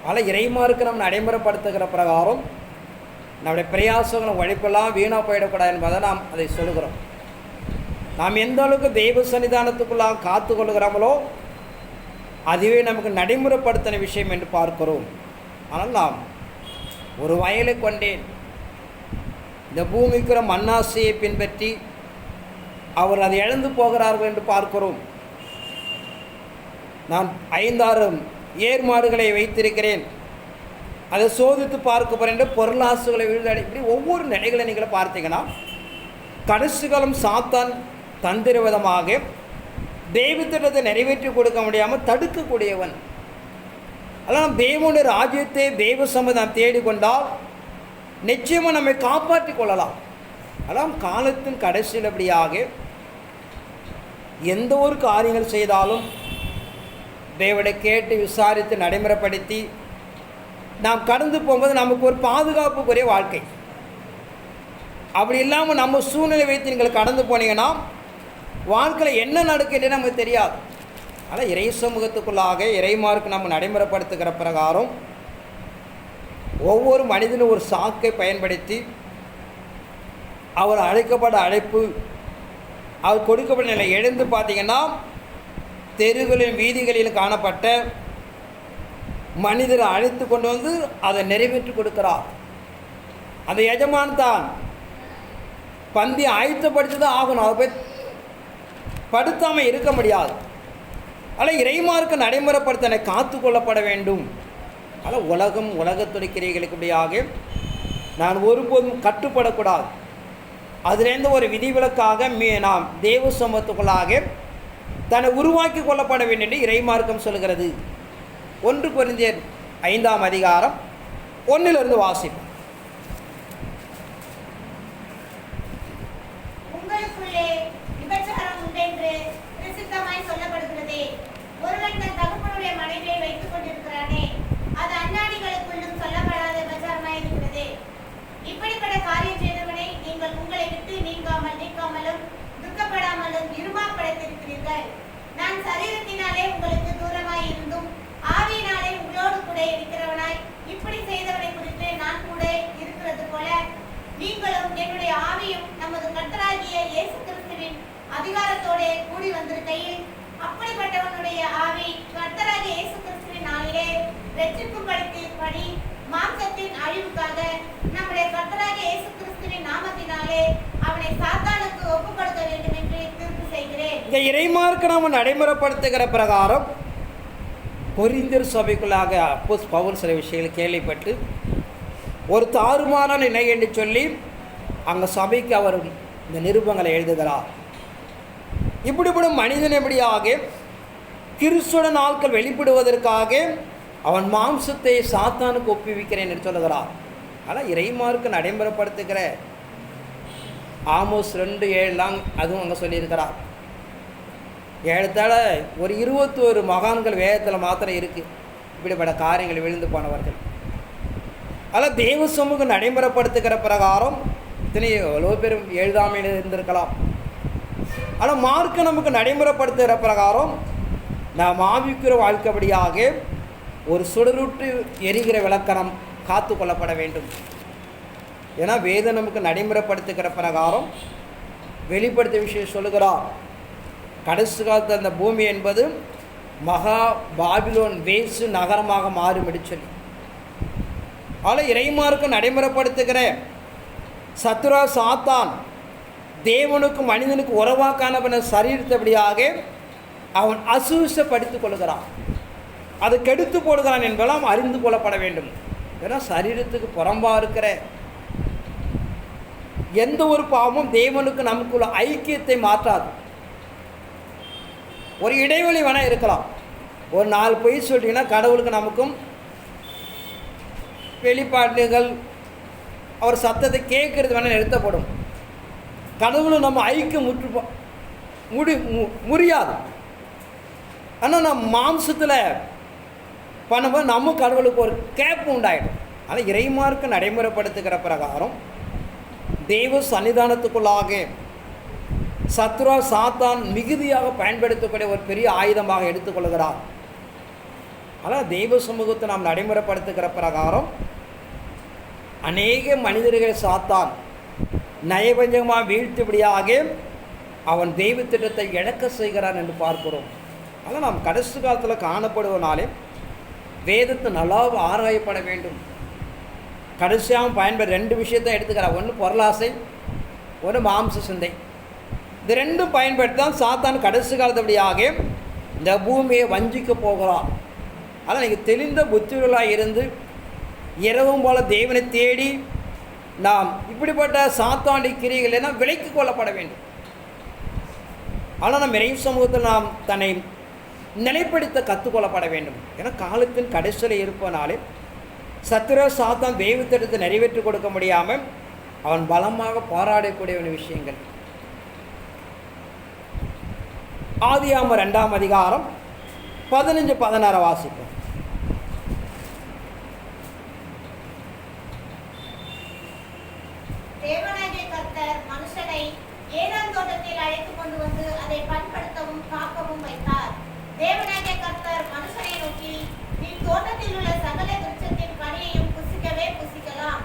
Speaker 1: ஆனால் இறைமாருக்கு நம்ம நடைமுறைப்படுத்துகிற பிரகாரம் நம்முடைய பிரயாசங்களை உழைப்பெல்லாம் வீணாக போயிடக்கூடாது என்பதை நாம் அதை சொல்லுகிறோம். நாம் எந்த அளவுக்கு தெய்வ சன்னிதானத்துக்குள்ளாக காத்து கொள்ளுகிறோமோ அதுவே நமக்கு நடைமுறைப்படுத்தின விஷயம் என்று பார்க்கிறோம். ஆனால் நாம் ஒரு வயலை கொண்டேன், இந்த பூமிக்குற மண்ணாசையை பின்பற்றி அவர் அதை இழந்து போகிறார்கள் என்று பார்க்கிறோம். நான் 5-6 ஏர் மாடுகளை வைத்திருக்கிறேன், அதை சோதித்து பார்க்க போகிறேன் என்று பொருளாசுகளை விழுதடை. இப்படி ஒவ்வொரு நிலைகளை நீங்கள் பார்த்தீங்கன்னா கடைசி காலம் சாத்தான் தந்திர விதமாக தெய்வ திட்டத்தை நிறைவேற்றி கொடுக்க முடியாமல் தடுக்கக்கூடியவன். அதனால் தேவனுடைய ராஜ்யத்தை தெய்வ சமுதாயம் தேடிக்கொண்டால் நிச்சயமாக நம்மை காப்பாற்றி கொள்ளலாம். அதான் காலத்தின் கடைசியில் அப்படியாக எந்த ஒரு காரியங்கள் செய்தாலும் தேவனை கேட்டு விசாரித்து நடைமுறைப்படுத்தி நாம் கடந்து போகும்போது நமக்கு ஒரு பாதுகாப்புக்குரிய வாழ்க்கை. அப்படி இல்லாமல் நம்ம சூழ்நிலை வைத்து நீங்கள் கடந்து போனீங்கன்னா வாழ்க்கையில் என்ன நடக்குன்னு நமக்கு தெரியாது. ஆனால் இறை சமூகத்துக்குள்ளாக இறைமார்க்கு நம்ம நடைமுறைப்படுத்துகிற பிரகாரம் ஒவ்வொரு மனிதனும் ஒரு சாக்கை பயன்படுத்தி அவர் அழைக்கப்பட அழைப்பு, அவர் கொடுக்கப்பட்ட நிலை எழுந்து பார்த்தீங்கன்னா தெருகளிலும் வீதிகளிலும் காணப்பட்ட மனிதரை அழைத்து கொண்டு வந்து அதை நிறைவேற்றி கொடுக்கிறார். அந்த எஜமான் தான் பந்தி ஆயத்தப்படுத்தி தான் ஆகணும், அதை போய் படுத்தாமல் இருக்க முடியாது. ஆனால் இறைமார்க்கு நடைமுறைப்படுத்த காத்து கொள்ளப்பட வேண்டும். ஆனால் உலகத்துடைய கிரைகளுக்கு இப்படியாக நான் ஒருபோதும் கட்டுப்படக்கூடாது. அதிலேருந்து ஒரு விதிவிலக்காக நாம் தேவ சமூகத்துக்குள்ளாக தன்னை உருவாக்கி கொள்ளப்பட வேண்டும் என்று இறைமார்க்கம் சொல்கிறது. 1 கொரிந்தியர் 5ஆம் அதிகாரம் 1 வாசிப்போம்.
Speaker 3: உங்களுக்குள்ளே விபச்சாரம் உண்டென்று பிரசித்தமாய் சொல்லப்படுகிறதே, ஒருவன் தன் தகப்பனுடைய மனைவியை வைத்துக் கொண்டிருக்கிறானே, அது அஞ்ஞானிகளுக்குள்ளும் சொல்லப்படாத விபச்சாரமாய் இருக்கிறதே. இப்படிப்பட்ட காரியம் செய்தவனை நீங்கள் உங்களை விட்டு நீங்காமலும் துக்கப்படாமலும் இருமாப்படைத்திருக்கிறீர்கள். அதிகாரத்தோட கூடி வந்திருக்கையில் அப்படிப்பட்டவனுடைய ஆவி கர்த்தராகிய இயேசு கிறிஸ்துவின் நாளிலே ரட்சிப்பும்படி மாம்சத்தின் அழிவுக்காக நம்முடைய கர்த்தராகிய இயேசு கிறிஸ்துவின் நாமத்தினாலே அவனை சாத்தானுக்கு ஒப்புக்கொடுக்க வேண்டும் என்று தீர்ப்பு செய்கிறேன்.
Speaker 1: இந்த இறைமார்க்க நாம் நடைமுறைப்படுத்துகிற பிரகாரம் கொரிந்தியர் சபைக்குள்ளாக அப்போஸ் பவுல் சில விஷயங்களை கேள்விப்பட்டு ஒரு தாறுமாறான நிலை என்று சொல்லி அங்கே சபைக்கு அவர் இந்த நிருபங்களை எழுதுகிறார். இப்படிப்படும் மனிதன் எப்படியாக கிறிஸ்துவின் நாட்கள் வெளிப்படுவதற்காக அவன் மாம்சத்தை சாத்தானுக்கு ஒப்புவிக்கிறேன் என்று சொல்லுகிறார். ஆனால் இறைமார்க்கு நடைமுறைப்படுத்துகிற ஆமோஸ் 2:7 அதுவும் அங்கே சொல்லியிருக்கிறார். ஏறத்தாழ ஒரு 21 மகான்கள் வேதத்தில் மாத்திரம் இருக்குது இப்படிப்பட்ட காரியங்கள் விழுந்து போனவர்கள். அதில் தேவ சமூகம் நடைமுறைப்படுத்துகிற பிரகாரம் இத்தனை எவ்வளோ பேர் எழுதாமல் இருந்திருக்கலாம். ஆனால் மார்க்கு நமக்கு நடைமுறைப்படுத்துகிற பிரகாரம் நாம் ஆவிக்கிற வாழ்க்கைப்படியாக ஒரு சுடருட்டு எரிகிற விளக்கணம் காத்து கொள்ளப்பட வேண்டும். ஏன்னா வேதம் நமக்கு நடைமுறைப்படுத்துகிற பிரகாரம் வெளிப்படுத்திய விஷயம் சொல்லுகிறார். கடைசி காலத்தில் அந்த பூமி என்பது மகா பாபிலோன் வேசு நகரமாக மாறும் சொல்லி அதில் இறைமார்க்கு நடைமுறைப்படுத்துகிற சத்துரா சாத்தான் தேவனுக்கும் மனிதனுக்கு உறவாக்கான சரீரத்தபடியாக அவன் அசூசப்படுத்திக் கொள்கிறான், அது கெடுத்து போடுகிறான் என்பதெல்லாம் அறிந்து கொள்ளப்பட வேண்டும். ஏன்னா சரீரத்துக்கு புறம்பாக இருக்கிற எந்த ஒரு பாவமும் தேவனுக்கு நமக்குள்ள ஐக்கியத்தை மாற்றாது. ஒரு இடைவெளி வேணால் இருக்கலாம். ஒரு 4 பொய் சொல்லிட்டீங்கன்னா கடவுளுக்கு நமக்கும் வெளிப்பாடுகள் அவர் சத்தத்தை கேட்கறது வேணால் நிறுத்தப்படும். கடவுளும் நம்ம ஐக்கியம் முடியாது. ஆனால் நம்ம மாம்சத்தில் பண்ணும்போது நம்ம கடவுளுக்கு ஒரு கேப் உண்டாயிடும். ஆனால் இறைமார்க்கு நடைமுறைப்படுத்துகிற பிரகாரம் தெய்வ சன்னிதானத்துக்குள்ளாக சத்ருவா சாத்தான் மிகுதியாக பயன்படுத்தக்கூடிய ஒரு பெரிய ஆயுதமாக எடுத்துக்கொள்கிறார். ஆனால் தெய்வ சமூகத்தை நாம் நடைமுறைப்படுத்துகிற பிரகாரம் அநேக மனிதர்களை சாத்தான் நயவஞ்சகமாக வீழ்த்துபடியாக அவன் தெய்வ திட்டத்தை இழக்க செய்கிறான் என்று பார்க்கிறோம். ஆனால் நாம் கடைசி காலத்தில் காணப்படுவனாலே வேதத்தை நல்லா ஆராயப்பட வேண்டும். கடைசியாக பயன்பெற 2 விஷயத்தை எடுத்துக்கிறார். ஒன்று பொருளாசை, ஒன்று மாம்ச சிந்தை. இது 2 பயன்படுத்தி தான் சாத்தான் கடைசி காலத்தபடியாக இந்த பூமியை வஞ்சிக்க போகிறான். ஆனால் நீங்கள் தெளிந்த புத்திரர்களாக இருந்து இரவும் போல தேவனை தேடி நாம் இப்படிப்பட்ட சாத்தாண்டி கிரிகள் எல்லாம் விலைக்கு கொள்ளப்பட வேண்டும். ஆனால் நம் இறை சமூகத்தில் நாம் தன்னை நிலைப்படுத்த கற்றுக்கொள்ளப்பட வேண்டும். ஏன்னா காலத்தின் கடைசியில் இருப்பதனாலே சத்திர சாத்தான் தெய்வ திட்டத்தை நிறைவேற்றி கொடுக்க முடியாமல் அவன் பலமாக போராடக்கூடிய விஷயங்கள். ஆதியாகமம் 2ஆம் அதிகாரம் 15-16 வாசிப்போம்.
Speaker 3: தேவனாகிய கர்த்தர் மனுஷனை ஏதேன் தோட்டத்தில் அழைத்து கொண்டு வந்து அதை பண்படுத்தவும் காக்கவும் வைத்தார். தேவனாகிய கர்த்தர் மனுஷனை நோக்கி, நீ தோட்டத்தில் உள்ள சகல விருட்சத்தின் கனியையும் புசிக்கவே புசிக்கலாம்,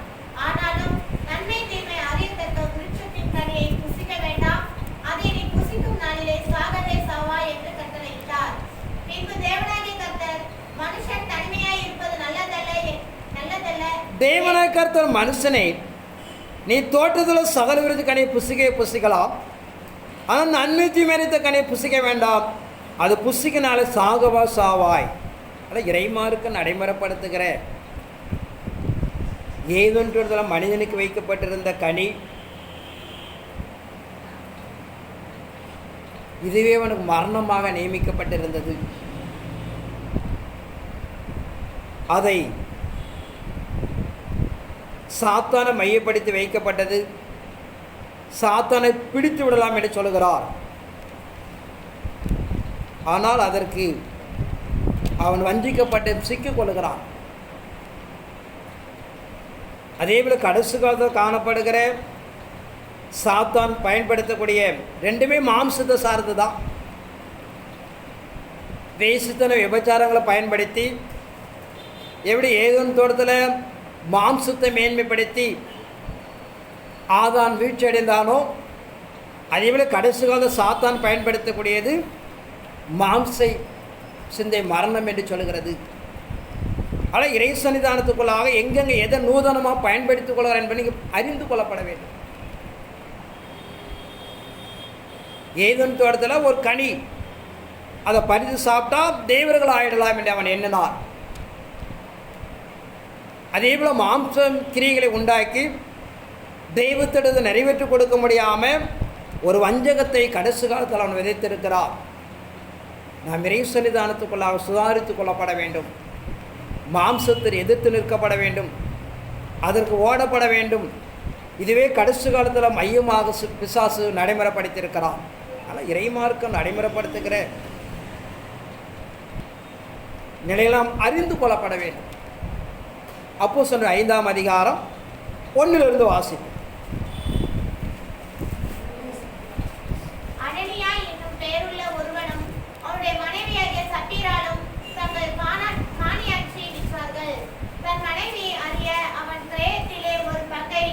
Speaker 3: ஆனாலும் நன்மை தீமை அறியத்தக்க விருட்சத்தின் கனியை புசிக்க வேண்டாம், அதை நீ புசிக்கும் நாளிலே சாகவே சாவாய் என்று கட்டளையிட்டார். பின்பு தேவனாகிய கர்த்தர் மனுஷன் தனிமையாய் இருப்பது நல்லதல்ல.
Speaker 1: தேவனாகிய கர்த்தர் மனுஷனை, நீ தோட்டத்தில் சகல விருது கனியை புசிக்கலாம், ஆனால் நன்மை தீமைத்த கனியை புசிக்க வேண்டாம், அது புசிக்கினால சாகவா சாவாய். அதான் இறைமார்க்கு நடைமுறைப்படுத்துகிற ஏதொன்றுல மனிதனுக்கு வைக்கப்பட்டிருந்த கனி இதுவே அவனுக்கு மரணமாக நியமிக்கப்பட்டிருந்தது. அதை சாத்தானை மையப்படுத்தி வைக்கப்பட்டது. சாத்தானை பிடித்து விடலாம் என்று சொல்கிறார். ஆனால் அதற்கு அவன் வஞ்சிக்கப்பட்டு சிக்கிக் கொள்கிறான். அதேபோல் கடைசி காலத்தில் காணப்படுகிற சாத்தான் பயன்படுத்தக்கூடிய 2மே மாம்சத்தை சார்ந்து தான். வேசித்தன விபச்சாரங்களை பயன்படுத்தி எப்படி ஏதேன் தோட்டத்தில் மாம்சத்தை மேன்மைப்படுத்தி ஆதான் வீழ்ச்சி அடைந்தானோ, அதேபோல் கடைசி கால சாத்தான் பயன்படுத்தக்கூடியது மாம்சை சிந்தை மரணம் என்று சொல்கிறது. ஆனால் இறை சன்னிதானத்துக்குள்ளாக எங்கெங்கே எதை நூதனமாக பயன்படுத்திக் கொள்கிறார் என்பதை நீங்கள் அறிந்து கொள்ளப்பட வேண்டும். ஏதேன் தோட்டத்தில் ஒரு கனி, அதை பறித்து சாப்பிட்டா தேவர்கள் ஆயிடலாம் என்று அவன் எண்ணினார். அதே போல் மாம்சம் கிரியைகளை உண்டாக்கி தெய்வத்திடத்தை நிறைவேற்றி கொடுக்க முடியாமல் ஒரு வஞ்சகத்தை கடைசி காலத்தில் அவன் விதைத்திருக்கிறார். நாம் இறை சன்னிதானத்துக்குள்ளாக சுதாரித்து கொள்ளப்பட வேண்டும். மாம்சத்தில் எதிர்த்து நிற்கப்பட வேண்டும், அதற்கு ஓடப்பட வேண்டும். இதுவே கடைசி காலத்தில் மையமாக பிசாசு நடைமுறைப்படுத்தியிருக்கிறார். ஆனால் இறைமார்க்கம் நடைமுறைப்படுத்துகிற நிலையெல்லாம் அறிந்து கொள்ளப்பட வேண்டும். அப்போஸ்தலர் 5ஆம் அதிகாரம் 1 வாசிப்போம்.
Speaker 3: அனனியா என்னும் பெயருள்ள ஒருவனும் அவருடைய மனைவியாகிய சப்பீராலும் தங்கள் காணியாட்சியை விற்றார்கள். தன் மனைவி அறிய அவன் கிரயத்திலே ஒரு பங்கை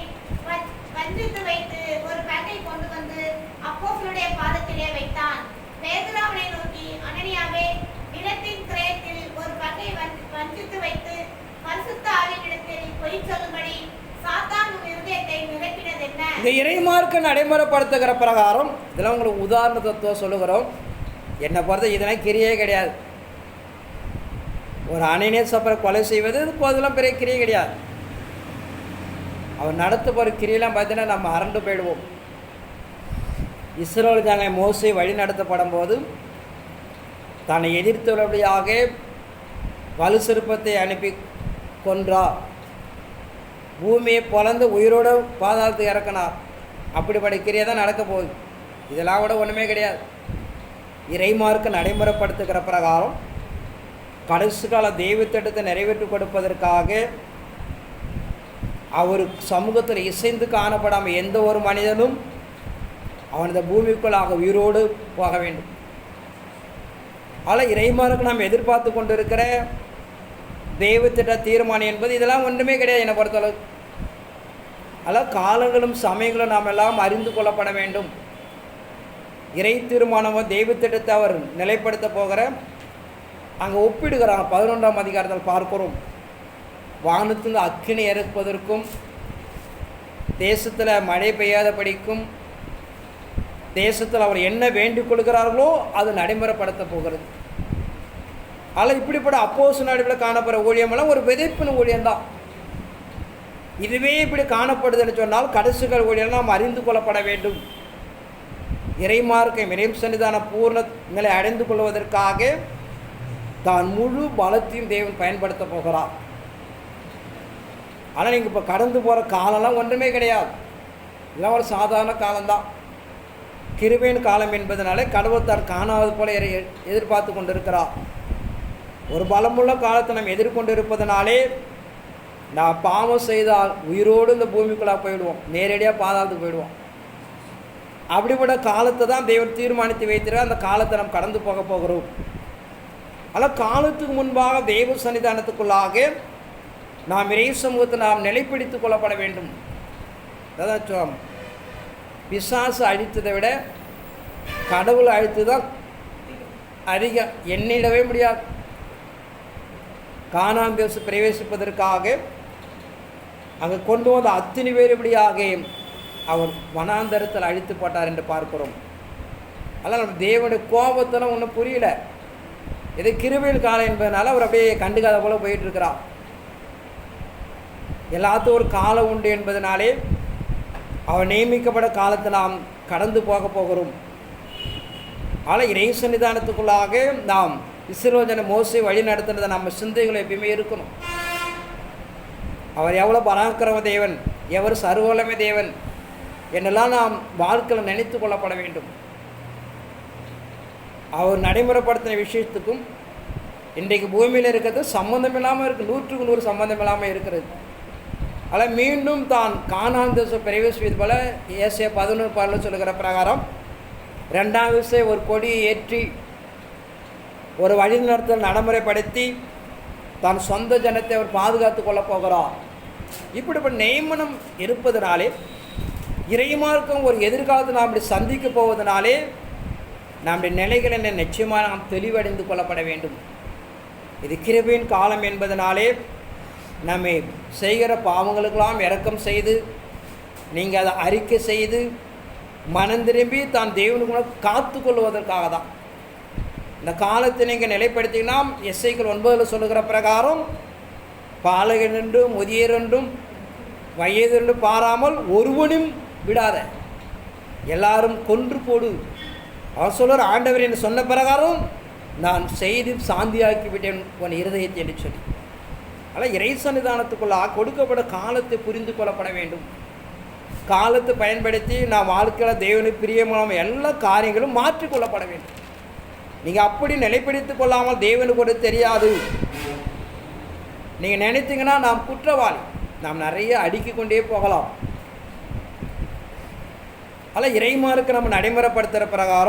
Speaker 3: வஞ்சித்து வைத்து ஒரு பங்கை கொண்டு வந்து அப்போஸ்தலருடைய பாதத்திலே வைத்தான். பேதுரு அவனை நோக்கி, அனனியாவே, நிலத்தின் கிரயத்தில் ஒரு பங்கை வஞ்சித்து வைத்து பரிசுத்த ஆவியினிடத்தில் பொய் சொல்லும்படி சாத்தான் உன் இருதயத்தை நிரப்பினது என்ன?
Speaker 1: இந்த இறைமார்க்க நடைமுறைப்படுத்துகிற பிரகாரம் இதெல்லாம் உங்களுக்கு உதாரண தத்துவம் சொல்லுகிறோம். என்னை பொறுத்த இதெல்லாம் கிரியே கிடையாது. ஒரு அனனியாஸ் அப்புறம் கொலை செய்வது அதெல்லாம் பெரிய கிரியை கிடையாது. அவர் நடத்த போகிற கிரியெல்லாம் பார்த்தீங்கன்னா நம்ம அரண்டு போயிடுவோம். இஸ்ரவேல் ஜனங்கள் மோசே வழி நடத்தப்படும் போது தன்னை எதிர்த்துள்ளபடியாக வலு சிற்பத்தை அனுப்பி கொன்றா, பூமியை பொலந்து உயிரோடு பாதாளத்துக்கு இறக்கினார். அப்படிப்பட்ட கிரியை தான் நடக்க போகுது. இதெல்லாம் கூட ஒன்றுமே கிடையாது. இறைமார்க்க நடைமுறைப்படுத்துகிற பிரகாரம் கடைசி கால தெய்வ திட்டத்தை நிறைவேற்றி கொடுப்பதற்காக அவர் சமூகத்தில் இசைந்து காணப்படாமல் எந்த ஒரு மனிதனும் அவன் இந்த பூமிக்குள்ளாக உயிரோடு போக வேண்டும். ஆனால் இறைமார்க்கு நாம் எதிர்பார்த்து கொண்டு இருக்கிற தெய்வத்திட்ட தீர்மானம் என்பது இதெல்லாம் ஒன்றுமே கிடையாது என்னை பொறுத்தளவு. அதனால் காலங்களும் சமயங்களும் நாம் எல்லாம் அறிந்து கொள்ளப்பட வேண்டும். இறை தீர்மானமோ தெய்வத்திட்டத்தை அவர் நிலைப்படுத்த போகிற அங்கே ஒப்பிடுகிறாங்க. 11ஆம் அதிகாரத்தில் பார்க்கிறோம். வானத்தில் அக்கினி இறப்பதற்கும் தேசத்தில் மழை பெய்யாதபடிக்கும் தேசத்தில் அவர் என்ன வேண்டிக் கொள்கிறார்களோ அது நடைமுறைப்படுத்த போகிறது. ஆனால் இப்படிப்பட்ட அப்போஸ்தலர் நடுவில் காணப்படுற ஊழியமெல்லாம் ஒரு விதைப்பின் ஊழியம்தான். இதுவே இப்படி காணப்படுதுன்னு சொன்னால் கடைசிகள் ஊழியம் நாம் அறிந்து கொள்ளப்பட வேண்டும். இறைமார்க்கை இறை சன்னிதான பூர்ண நிலை அடைந்து கொள்வதற்காக தான் முழு பலத்தையும் தேவன் பயன்படுத்த போகிறார். ஆனால் நீங்கள் இப்போ கடந்து போகிற காலம்லாம் ஒன்றுமே கிடையாது. இதெல்லாம் ஒரு சாதாரண காலம்தான். கிருபையின் காலம் என்பதனாலே கடவுள் தான் காணாதது போல எதிர்பார்த்து கொண்டு இருக்கிறார். ஒரு பலமுள்ள காலத்தை நாம் எதிர்கொண்டு இருப்பதனாலே நான் பாவம் செய்தால் உயிரோடு இந்த பூமிக்குள்ளாக போயிடுவோம், நேரடியாக பாதாளத்துக்கு போயிடுவோம். அப்படிப்பட்ட காலத்தை தான் தேவன் தீர்மானித்து வைத்திருக்க. அந்த காலத்தை நாம் கடந்து போக போகிறோம். ஆனால் காலத்துக்கு முன்பாக தெய்வ சன்னிதானத்துக்குள்ளாக நாம் இறை சமூகத்தை நாம் நிலைப்பிடித்து கொள்ளப்பட வேண்டும். அதான் பிசாசு அழித்ததை விட கடவுளை அழித்து தான் அதிகம் எண்ணிடவே முடியாது. கானான் தேசம் பிரவேசிப்பதற்காக அங்கே கொண்டு வந்த அத்தனை பேர் இப்படியாக அவர் வனாந்தரத்தில் அழித்து போட்டார் என்று பார்க்கிறோம். அதனால் நம்ம தேவனுடைய கோபத்தெல்லாம் ஒன்றும் புரியல. இது கிருபையின் காலம் என்பதனால அவர் அப்படியே கண்டுக்காத போல போயிட்டுருக்கிறார். எல்லாத்துக்கும் ஒரு காலம் உண்டு என்பதனாலே அவர் நியமிக்கப்பட்ட காலத்தை நாம் கடந்து போக போகிறோம். ஆனால் இறை சன்னிதானத்துக்குள்ளாக நாம் இஸ்ரவேல் மோசே வழி நடத்துனதை நம்ம சிந்தைகள் எப்பயுமே இருக்கணும். அவர் எவ்வளோ பராக்கிரம தேவன், எவர் சர்வவல்லமை தேவன் என்னெல்லாம் நாம் வாழ்க்கையில் நினைத்து கொள்ளப்பட வேண்டும். அவர் நடைமுறைப்படுத்தின விஷயத்துக்கும் இன்றைக்கு பூமியில் இருக்கிறது சம்மந்தம் இல்லாமல் இருக்குது. 100க்கு 100 சம்மந்தம் இல்லாமல் இருக்கிறது. அதில் மீண்டும் தான் கானான் தேசம் பிரவேசிப்பது போல ஏசாயா 11:12 சொல்லுகிற பிரகாரம் 2ஆம் விஷயம் ஒரு கொடியை ஏற்றி ஒரு வழிநடத்தல் நடைமுறைப்படுத்தி தான் சொந்த ஜனத்தை அவர் பாதுகாத்து கொள்ளப் போகிறார். இப்படிப்பட்ட நியமனம் இருப்பதனாலே இறைமார்க்கம் ஒரு எதிர்காலத்தில் நாம் இப்படி சந்திக்க போவதனாலே நம்முடைய நிலைகள் என்ன நிச்சயமாக நாம் தெளிவடைந்து கொள்ளப்பட வேண்டும். இது கிருபையின் காலம் என்பதனாலே நம்மை செய்கிற பாவங்களுக்கெல்லாம் இரக்கம் செய்து நீங்கள் அதை அறிக்கை செய்து மனம் திரும்பி தான் தேவனுக்கு காத்து கொள்வதற்காக தான் இந்த காலத்தை நீங்கள் நிலைப்படுத்தினா எஸ்ஐக்கள் 9 சொல்லுகிற பிரகாரம் பாலகன் என்றும் முதியர் என்றும் வயது என்று பாராமல் ஒருவனும் விடாத, எல்லாரும் கொன்று போடு. அவர் சொல்கிற ஆண்டவர் என்று சொன்ன பிரகாரம் நான் செய்து சாந்தியாக்கி விட்டேன் உன் இருதயத்தை என்று சொல்லி. ஆனால் இறை சன்னிதானத்துக்குள்ளாக கொடுக்கப்பட்ட காலத்தை புரிந்து கொள்ளப்பட வேண்டும். காலத்தை பயன்படுத்தி நாம் வாழ்க்கையில் தேவனுக்கு பிரியமான எல்லா காரியங்களும் மாற்றிக்கொள்ளப்பட வேண்டும். நீங்கள் அப்படி நிலைப்படுத்திக் கொள்ளாமல் தேவனுக்கு கூட தெரியாது நீங்கள் நினைத்தீங்கன்னா நாம் குற்றவாளி, நாம் நிறைய அடுக்கிக் கொண்டே போகலாம். அதில் இறைமாருக்கு நம்ம நடைமுறைப்படுத்துகிற பிரகாரம்